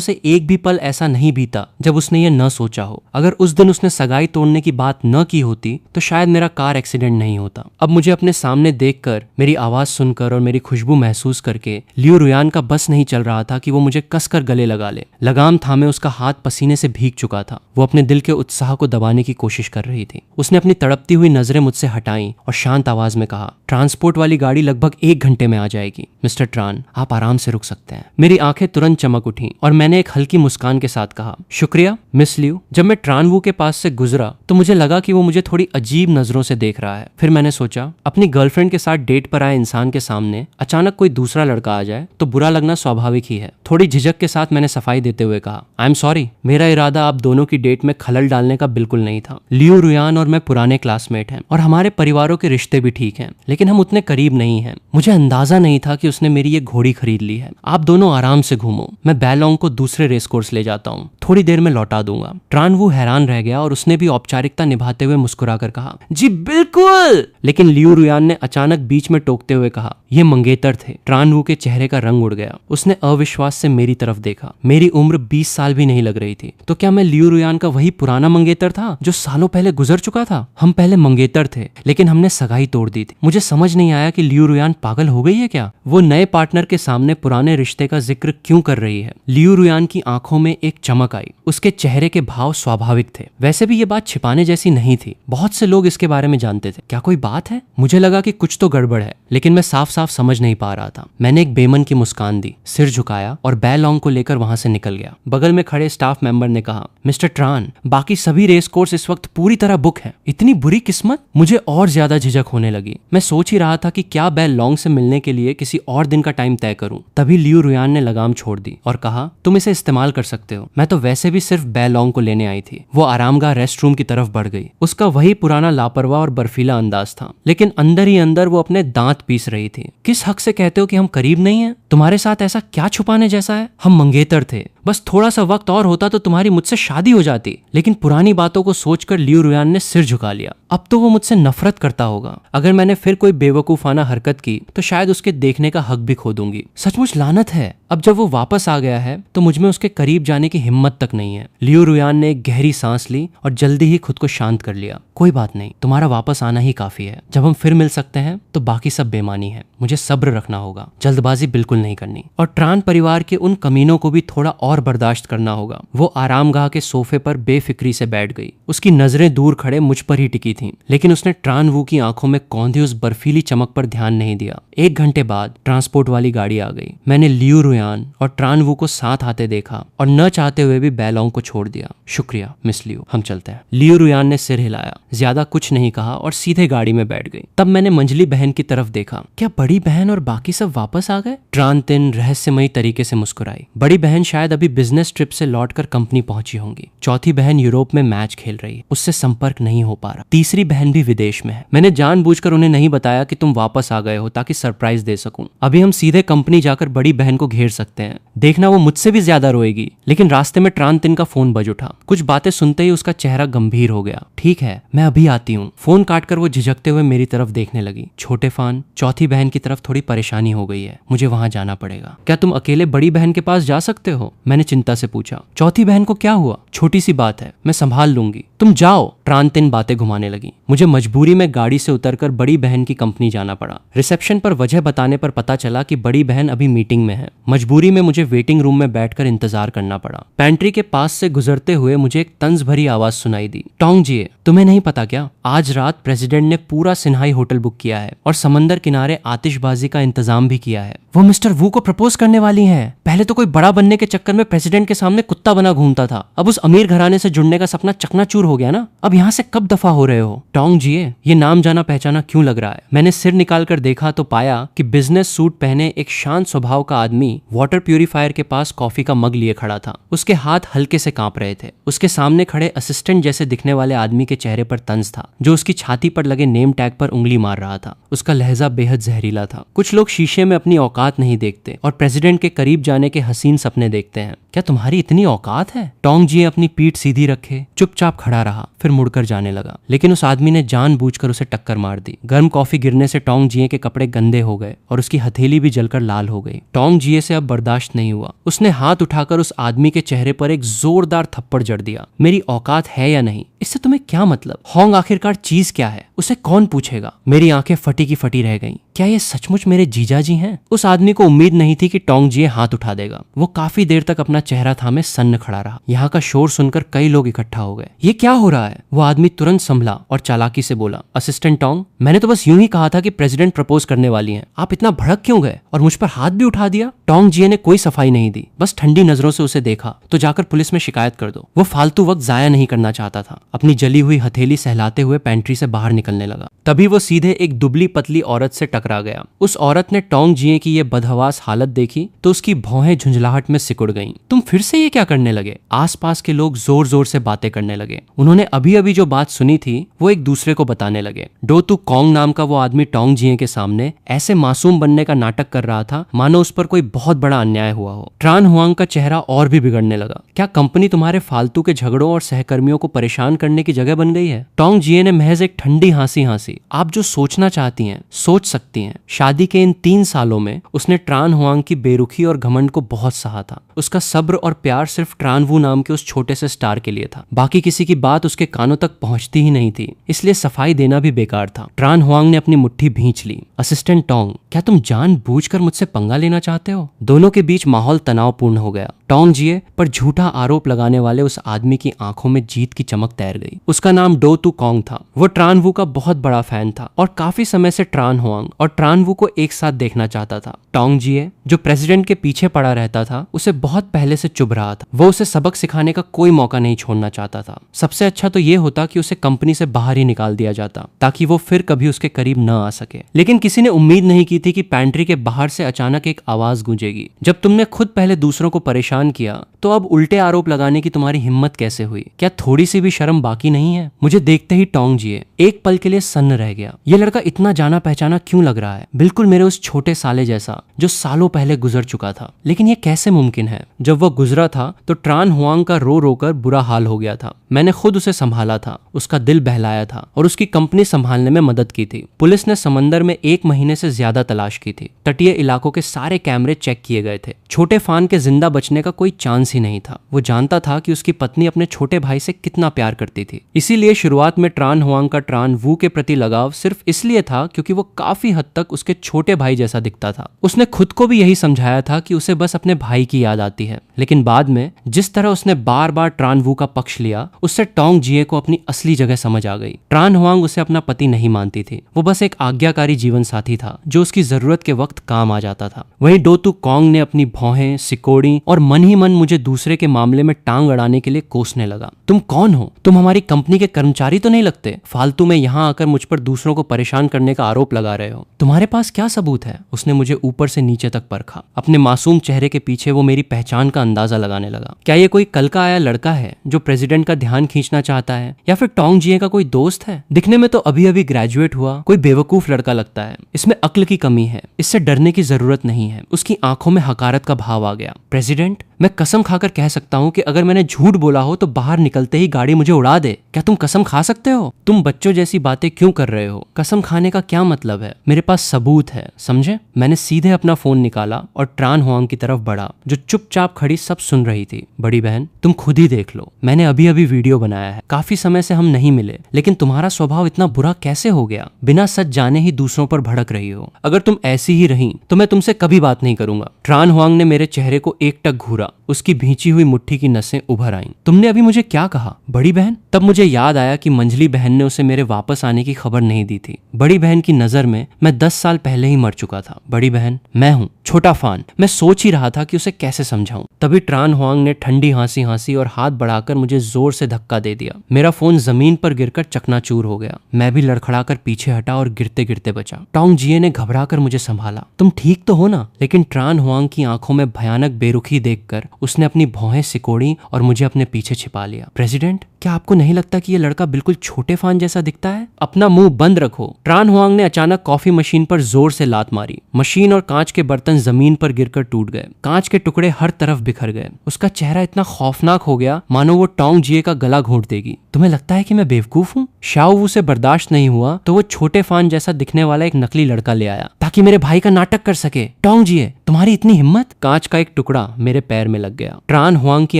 से एक भी पल ऐसा नहीं बीता जब उसने ये न सोचा हो। अगर उस दिन उसने सगाई तोड़ने की बात न की होती तो शायद मेरा कार एक्सीडेंट नहीं होता। अब मुझे अपने सामने देखकर, मेरी आवाज सुनकर और मेरी खुशबू महसूस करके लियू रुयान का बस नहीं चल रहा था कि वो मुझे कसकर गले लगा ले। लगाम थामे उसका हाथ पसीने से भीग चुका था। वो अपने दिल के उत्साह को दबाने की कोशिश कर रही थी। उसने अपनी तड़पती हुई नजरें मुझसे हटाई और शांत आवाज में कहा, ट्रांसपोर्ट वाली गाड़ी लगभग 1 घंटे में आ जाएगी। मिस्टर ट्रान, आप आराम से रुक सकते हैं। मेरी आंखें तुरंत चमक उठी और मैंने एक हल्की मुस्कान के साथ कहा, शुक्रिया मिस लियू। जब मैं ट्रान वू के पास से गुजरा तो मुझे लगा कि वो मुझे थोड़ी अजीब नजरों से देख रहा है। फिर मैंने सोचा, अपनी गर्लफ्रेंड के साथ डेट पर आए इंसान के सामने अचानक कोई दूसरा लड़का आ जाए तो बुरा लगना स्वाभाविक ही है। थोड़ी झिझक के साथ मैंने सफाई देते हुए कहा, आई एम सॉरी, मेरा इरादा आप दोनों की डेट में खलल डालने का बिल्कुल नहीं था। लियू रुयान और मैं पुराने क्लासमेट हैं और हमारे परिवारों के रिश्ते भी ठीक हैं, लेकिन हम उतने करीब नहीं हैं। मुझे अंदाजा नहीं था कि उसने मेरी ये घोड़ी खरीद ली है। आप दोनों आराम से घूमो, मैं बैलोंग को दूसरे रेस कोर्स ले जाता हूँ, थोड़ी देर में लौटा दूंगा। ट्रान वू हैरान रह गया और उसने भी औपचारिकता निभाते हुए मुस्कुराकर कहा, जी बिल्कुल। लेकिन लियू रुयान ने अचानक बीच में टोकते हुए कहा, ये मंगेतर थे। ट्रान वू के चेहरे का रंग उड़ गया। उसने अविश्वास से मेरी तरफ देखा। मेरी उम्र 20 साल भी नहीं लग रही थी। तो क्या मैं लियू रुयान का वही पुराना मंगेतर था जो सालों पहले गुजर चुका था? हम पहले मंगेतर थे, लेकिन हमने सगाई तोड़ दी थी। मुझे समझ नहीं आया कि लियू रुयान पागल हो गई है क्या? वो नए पार्टनर के सामने पुराने रिश्ते का जिक्र क्यों कर रही है? लियू रुयान की आंखों में एक चमक आई। उसके चेहरे के भाव स्वाभाविक थे। वैसे भी ये बात छिपाने जैसी नहीं थी। बहुत से लोग इसके बारे में जानते थे। क्या कोई बात है? मुझे लगा कि कुछ तो गड़बड़ है, लेकिन मैं साफ साफ समझ नहीं पा रहा था। मैंने एक बेमन की मुस्कान दी, सिर झुकाया और बैलोंग को लेकर वहां से निकल गया। बगल में खड़े स्टाफ मेंबर ने कहा, मिस्टर ट्रान, बाकी सभी रेस कोर्स इस वक्त पूरी तरह बुक है। इतनी बुरी किस्मत? मुझे और ज्यादा झिझक होने लगी। मैं सोच ही रहा था कि क्या बैलोंग से मिलने के लिए किसी और दिन का टाइम तय करूं। तभी लियू रुयान ने लगाम छोड़ दी और कहा, तुम इसे इस्तेमाल कर सकते हो। मैं तो वैसे भी सिर्फ बैलोंग को लेने आई थी। वो आरामगाह रेस्ट रूम की तरफ बढ़ गई। उसका वही पुराना लापरवाह और बर्फीला अंदाज था, लेकिन अंदर ही अंदर वो अपने दांत पीस रही थी। किस हक से कहते हो कि हम करीब नहीं हैं? तुम्हारे साथ ऐसा क्या छुपाने जैसा है? हम मंगेतर थे। बस थोड़ा सा वक्त और होता तो तुम्हारी मुझसे शादी हो जाती। लेकिन पुरानी बातों को सोचकर लियू रुयान ने सिर झुका लिया। अब तो वो मुझसे नफरत करता होगा। अगर मैंने फिर कोई बेवकूफाना हरकत की तो शायद उसके देखने का हक भी खो दूंगी। सचमुच लानत है। अब जब वो वापस आ गया है तो मुझमें उसके करीब जाने की हिम्मत तक नहीं है। लियू रुयान ने एक गहरी सांस ली और जल्दी ही खुद को शांत कर लिया। कोई बात नहीं, तुम्हारा वापस आना ही काफी है। जब हम फिर मिल सकते हैं तो बाकी सब बेमानी है। मुझे सब्र रखना होगा, जल्दबाजी बिल्कुल नहीं करनी। और ट्रान परिवार के उन कमीनों को भी थोड़ा और बर्दाश्त करना होगा। वो आरामगाह के सोफे पर बेफिक्री से बैठ गई। उसकी नजरें दूर खड़े मुझ पर ही टिकी थीं, लेकिन उसने ट्रान वू की आंखों में कौंधी उस बर्फीली चमक पर ध्यान नहीं दिया। 1 घंटे बाद ट्रांसपोर्ट वाली गाड़ी आ गई। मैंने लियू रुयान और ट्रान वू को साथ आते देखा और न चाहते हुए भी बैलोंग को छोड़ दिया। शुक्रिया मिस लियू, हम चलते हैं। लियू रुयान ने सिर हिलाया, ज्यादा कुछ नहीं कहा और सीधे गाड़ी में बैठ गई। तब मैंने मंजली बहन की तरफ देखा। क्या बड़ी बहन और बाकी सब वापस आ गए? ट्रान तिन रहस्यमयी तरीके से मुस्कुराई। बड़ी बहन शायद अभी बिजनेस ट्रिप से लौटकर कंपनी पहुंची होंगी। चौथी बहन यूरोप में मैच खेल रही है, उससे संपर्क नहीं हो पा रहा। तीसरी बहन भी विदेश में है। मैंने जानबूझकर उन्हें नहीं बताया कि तुम वापस आ गए हो ताकि सरप्राइज दे सकूं। अभी हम सीधे कंपनी जाकर बड़ी बहन को घेर सकते हैं। देखना वो मुझसे भी ज्यादा रोएगी। लेकिन रास्ते में ट्रान तिन का फोन बज उठा। कुछ बातें सुनते ही उसका चेहरा गंभीर हो गया। ठीक है, मैं अभी आती हूँ। फोन काटकर वो झिझकते हुए मेरी तरफ देखने लगी। छोटे फान, चौथी बहन की तरफ थोड़ी परेशानी हो गई है, मुझे वहां जाना पड़ेगा। क्या तुम अकेले बड़ी बहन के पास जा सकते हो? मैंने चिंता से पूछा। चौथी बहन को क्या हुआ? छोटी सी बात है, मैं संभाल लूंगी, तुम जाओ। ट्रान तिन बातें घुमाने लगी। मुझे मजबूरी में गाड़ी से उतरकर बड़ी बहन की की कंपनी जाना पड़ा। रिसेप्शन पर वजह बताने पर पता चला कि बड़ी बहन अभी मीटिंग में है। मजबूरी में मुझे वेटिंग रूम में बैठकर इंतजार करना पड़ा। पेंट्री के पास से गुजरते हुए मुझे एक तंज भरी आवाज सुनाई दी, टोंग जी, तुम्हें नहीं पता क्या, आज रात प्रेसिडेंट ने पूरा सिन्हाई होटल बुक किया है और समंदर किनारे आतिशबाजी का इंतजाम भी किया है। वो मिस्टर वू को प्रपोज करने वाली हैं। पहले तो कोई बड़ा बनने के चक्कर में प्रेसिडेंट के सामने कुत्ता बना घूमता था, अब उस अमीर घराने से जुड़ने का सपना चकनाचूर हो गया ना। अब यहाँ से कब दफा हो रहे हो? टोंग जी, ये नाम जाना पहचाना क्यों लग रहा है? मैंने सिर निकाल कर देखा तो पाया कि बिजनेस सूट पहने एक शांत स्वभाव का आदमी वाटर प्यूरिफायर के पास कॉफी का मग लिए खड़ा था। उसके हाथ हल्के से कांप रहे थे। उसके सामने खड़े असिस्टेंट जैसे दिखने वाले आदमी के चेहरे पर तंज था, जो उसकी छाती पर लगे नेम टैग पर उंगली मार रहा था। उसका लहजा बेहद जहरीला था। कुछ लोग शीशे में अपनी औकात नहीं देखते और प्रेसिडेंट के करीब जाने के हसीन सपने देखते हैं। क्या तुम्हारी इतनी औकात है? टोंग जी अपनी पीठ सीधी रखे चुपचाप खड़ा रहा, फिर मुड़कर जाने लगा, लेकिन उस आदमी ने जानबूझकर उसे टक्कर मार दी। गर्म कॉफी गिरने से टोंग जी के कपड़े गंदे हो गए और उसकी हथेली भी जलकर लाल हो गई। टोंग जी से अब बर्दाश्त नहीं हुआ। उसने हाथ उठाकर उस आदमी के चेहरे पर एक जोरदार थप्पड़ जड़ दिया। मेरी औकात है या नहीं, इससे तुम्हें क्या मतलब? होंग आखिरकार चीज क्या है, उसे कौन पूछेगा? मेरी आंखें फटी की फटी रह गईं। क्या ये सचमुच मेरे जीजा जी हैं? उस आदमी को उम्मीद नहीं थी कि टोंग जी हाथ उठा देगा। वो काफी देर तक अपना चेहरा थामे सन्न खड़ा रहा। यहाँ का शोर सुनकर कई लोग इकट्ठा हो गए। ये क्या हो रहा है? वो आदमी तुरंत संभला और चालाकी से बोला, असिस्टेंट टोंग, मैंने तो बस यूं ही कहा था कि प्रेसिडेंट प्रपोज करने वाली हैं। आप इतना भड़क क्यों गए और मुझ पर हाथ भी उठा दिया? टोंग जी ने कोई सफाई नहीं दी, बस ठंडी नजरों से उसे देखा। तो जाकर पुलिस में शिकायत कर दो। वो फालतू वक्त जाया नहीं करना चाहता था। अपनी जली हुई हथेली सहलाते हुए पेंट्री से बाहर निकलने लगा। तभी वो सीधे एक दुबली पतली औरत से टकरा गया। उस औरत ने टोंग जी की ये बदहवास हालत देखी तो उसकी भौहें झुंझलाहट में सिकुड़ गईं। तुम फिर से ये क्या करने लगे? आसपास के लोग जोर जोर से बातें करने लगे। उन्होंने अभी अभी जो बात सुनी थी वो एक दूसरे को बताने लगे। डो तू कॉन्ग नाम का वो आदमी टोंग जी के सामने ऐसे मासूम बनने का नाटक कर रहा था मानो उस पर कोई बहुत बड़ा अन्याय हुआ हो। ट्रान हुआंग का चेहरा और भी बिगड़ने लगा। क्या कंपनी तुम्हारे फालतू के झगड़ों और सहकर्मियों को परेशान करने की जगह बन गई है? टोंग जी ने महज एक ठंडी हंसी हंसी। आप जो सोचना चाहती हैं सोच सकती हैं। शादी के इन 3 सालों में उसने ट्रान हुआंग की बेरुखी और घमंड को बहुत सहा था। उसका सब्र और प्यार सिर्फ ट्रान वू नाम के उस छोटे से स्टार के लिए था। बाकी किसी की बात उसके कानों तक पहुंचती ही नहीं थी, इसलिए सफाई देना भी बेकार था। ट्रान हुआंग ने अपनी मुट्ठी भींच ली। असिस्टेंट टोंग, क्या तुम जानबूझकर मुझसे पंगा लेना चाहते हो? दोनों के बीच माहौल तनावपूर्ण हो गया। टोंग जिए पर झूठा आरोप लगाने वाले उस आदमी की आंखों में जीत की चमक तैर गई। उसका नाम डो तू कॉन्ग था। वो ट्रान वू का बहुत बड़ा फैन था और काफी समय से ट्रान हुआंग और ट्रान वू को एक साथ देखना चाहता था। टोंग जिए जो प्रेसिडेंट के पीछे पड़ा रहता था उसे बहुत पहले से चुभ रहा था। वो उसे सबक सिखाने का कोई मौका नहीं छोड़ना चाहता था। सबसे अच्छा तो ये होता कि उसे कंपनी से बाहर ही निकाल दिया जाता ताकि वो फिर कभी उसके करीब न आ सके। लेकिन किसी ने उम्मीद नहीं की थी कि पैंट्री के बाहर से अचानक एक आवाज गूंजेगी। जब तुमने खुद पहले दूसरों को परेशान किया तो अब उल्टे आरोप लगाने की तुम्हारी हिम्मत कैसे हुई? क्या थोड़ी सी भी शर्म बाकी नहीं है? मुझे देखते ही टोंग जिए एक पल के लिए सन्न रह गया। ये लड़का इतना जाना पहचाना क्यों लग रहा है? बिल्कुल मेरे उस छोटे साले जैसा जो सालों पहले गुजर चुका था। लेकिन ये कैसे मुमकिन है? जब वो गुजरा था तो ट्रान हुआंग का रो रोकर बुरा हाल हो गया था। मैंने खुद उसे संभाला था, उसका दिल बहलाया था और उसकी कंपनी संभालने में मदद की थी। पुलिस ने समंदर में 1 महीने से ज्यादा तलाश की थी। तटीय इलाकों के सारे कैमरे चेक किए गए थे। छोटे फान के जिंदा बचने का कोई चांस ही नहीं था। वो जानता था कि उसकी पत्नी अपने छोटे भाई से कितना प्यार करती थी। इसीलिए शुरुआत में ट्रान हुआंग का ट्रान वू के प्रति लगाव सिर्फ इसलिए था क्योंकि वो काफी हद तक उसके छोटे भाई जैसा दिखता था। उसने खुद को भी यही समझाया था कि उसे बस अपने भाई की याद आती है। लेकिन बाद में जिस तरह उसने बार बार ट्रान वू का पक्ष लिया उससे टोंग जिए को अपनी असली जगह समझ आ गई। ट्रान हुआंग उसे अपना पति नहीं मानती थी। वो बस एक आज्ञाकारी जीवन साथी था जो उसकी जरूरत के वक्त काम आ जाता था। वहीं डो तू कॉन्ग ने अपनी भौहें सिकोड़ी और मन ही मन मुझे दूसरे के मामले में टांग अड़ाने के लिए कोसने लगा। तुम कौन हो? तुम हमारी कंपनी के कर्मचारी तो नहीं लगते? फालतू में यहाँ आकर मुझ पर दूसरों को परेशान करने का आरोप लगा रहे हो। तुम्हारे पास क्या सबूत है? उसने मुझे ऊपर से नीचे तक परखा। अपने मासूम चेहरे के पीछे वो मेरी पहचान का अंदाजा लगाने लगा। क्या ये कोई कल का आया लड़का है जो प्रेसिडेंट का ध्यान खींचना चाहता है या फिर टोंग जिए का कोई दोस्त है? दिखने में तो अभी अभी ग्रेजुएट हुआ कोई बेवकूफ लड़का लगता है। इसमें अक्ल की कमी है। इससे डरने की जरूरत नहीं है। उसकी आंखों में हकारत का भाव आ गया। प्रेसिडेंट, मैं कसम खाकर कह सकता हूँ कि अगर मैंने झूठ बोला हो तो बाहर निकलते ही गाड़ी मुझे उड़ा दे। क्या तुम कसम खा सकते हो? तुम बच्चों जैसी बातें क्यों कर रहे हो? कसम खाने का क्या मतलब है? मेरे पास सबूत है, समझे? मैंने सीधे अपना फोन निकाला और ट्रान हुआंग की तरफ बढ़ा, जो चुपचाप खड़ी सब सुन रही थी। बड़ी बहन, तुम खुद ही देख लो, मैंने अभी अभी वीडियो बनाया है। काफी समय से हम नहीं मिले, लेकिन तुम्हारा स्वभाव इतना बुरा कैसे हो गया? बिना सच जाने ही दूसरों पर भड़क रही हो। अगर तुम ऐसी ही रही तो मैं तुमसे कभी बात नहीं करूंगा। ट्रान हुआंग ने मेरे चेहरे को एकटक घूरा, उसकी भींची हुई मुट्ठी की नसें उभर आईं। तुमने अभी मुझे क्या कहा? बड़ी बहन। तब मुझे याद आया कि मंजली बहन ने उसे मेरे वापस आने की खबर नहीं दी थी। बड़ी बहन की नजर में मैं 10 साल पहले ही मर चुका था। बड़ी बहन, मैं हूँ छोटा फान। मैं सोच ही रहा था कि उसे कैसे समझाऊं। तभी ट्रान हुआंग ने ठंडी हंसी हंसी और हाथ बढ़ाकर मुझे जोर से धक्का दे दिया। मेरा फोन जमीन पर गिरकर चकनाचूर हो गया। मैं भी लड़खड़ाकर पीछे हटा और गिरते गिरते बचा। टोंग जिए ने घबराकर मुझे संभाला। तुम ठीक तो हो ना? लेकिन ट्रान हुआंग की आंखों में भयानक बेरुखी देखकर उसने अपनी भौहें सिकोड़ी और मुझे अपने पीछे छिपा लिया। प्रेसिडेंट, क्या आपको नहीं लगता कि ये लड़का बिल्कुल छोटे फान जैसा दिखता है? अपना मुंह बंद रखो। ट्रान हुआंग ने अचानक कॉफी मशीन पर जोर से लात मारी। मशीन और कांच के बर्तन जमीन पर गिरकर टूट गए। कांच के टुकड़े हर तरफ बिखर गए। उसका चेहरा इतना खौफनाक हो गया मानो वो टोंग जिए का गला घोंट देगी। तुम्हें लगता है कि मैं बेवकूफ हूँ? शाओ वू से बर्दाश्त नहीं हुआ तो वो छोटे फान जैसा दिखने वाला एक नकली लड़का ले आया ताकि मेरे भाई का नाटक कर सके। टोंग जिए, तुम्हारी इतनी हिम्मत? कांच का एक टुकड़ा मेरे पैर में लग गया। ट्रान हुआंग की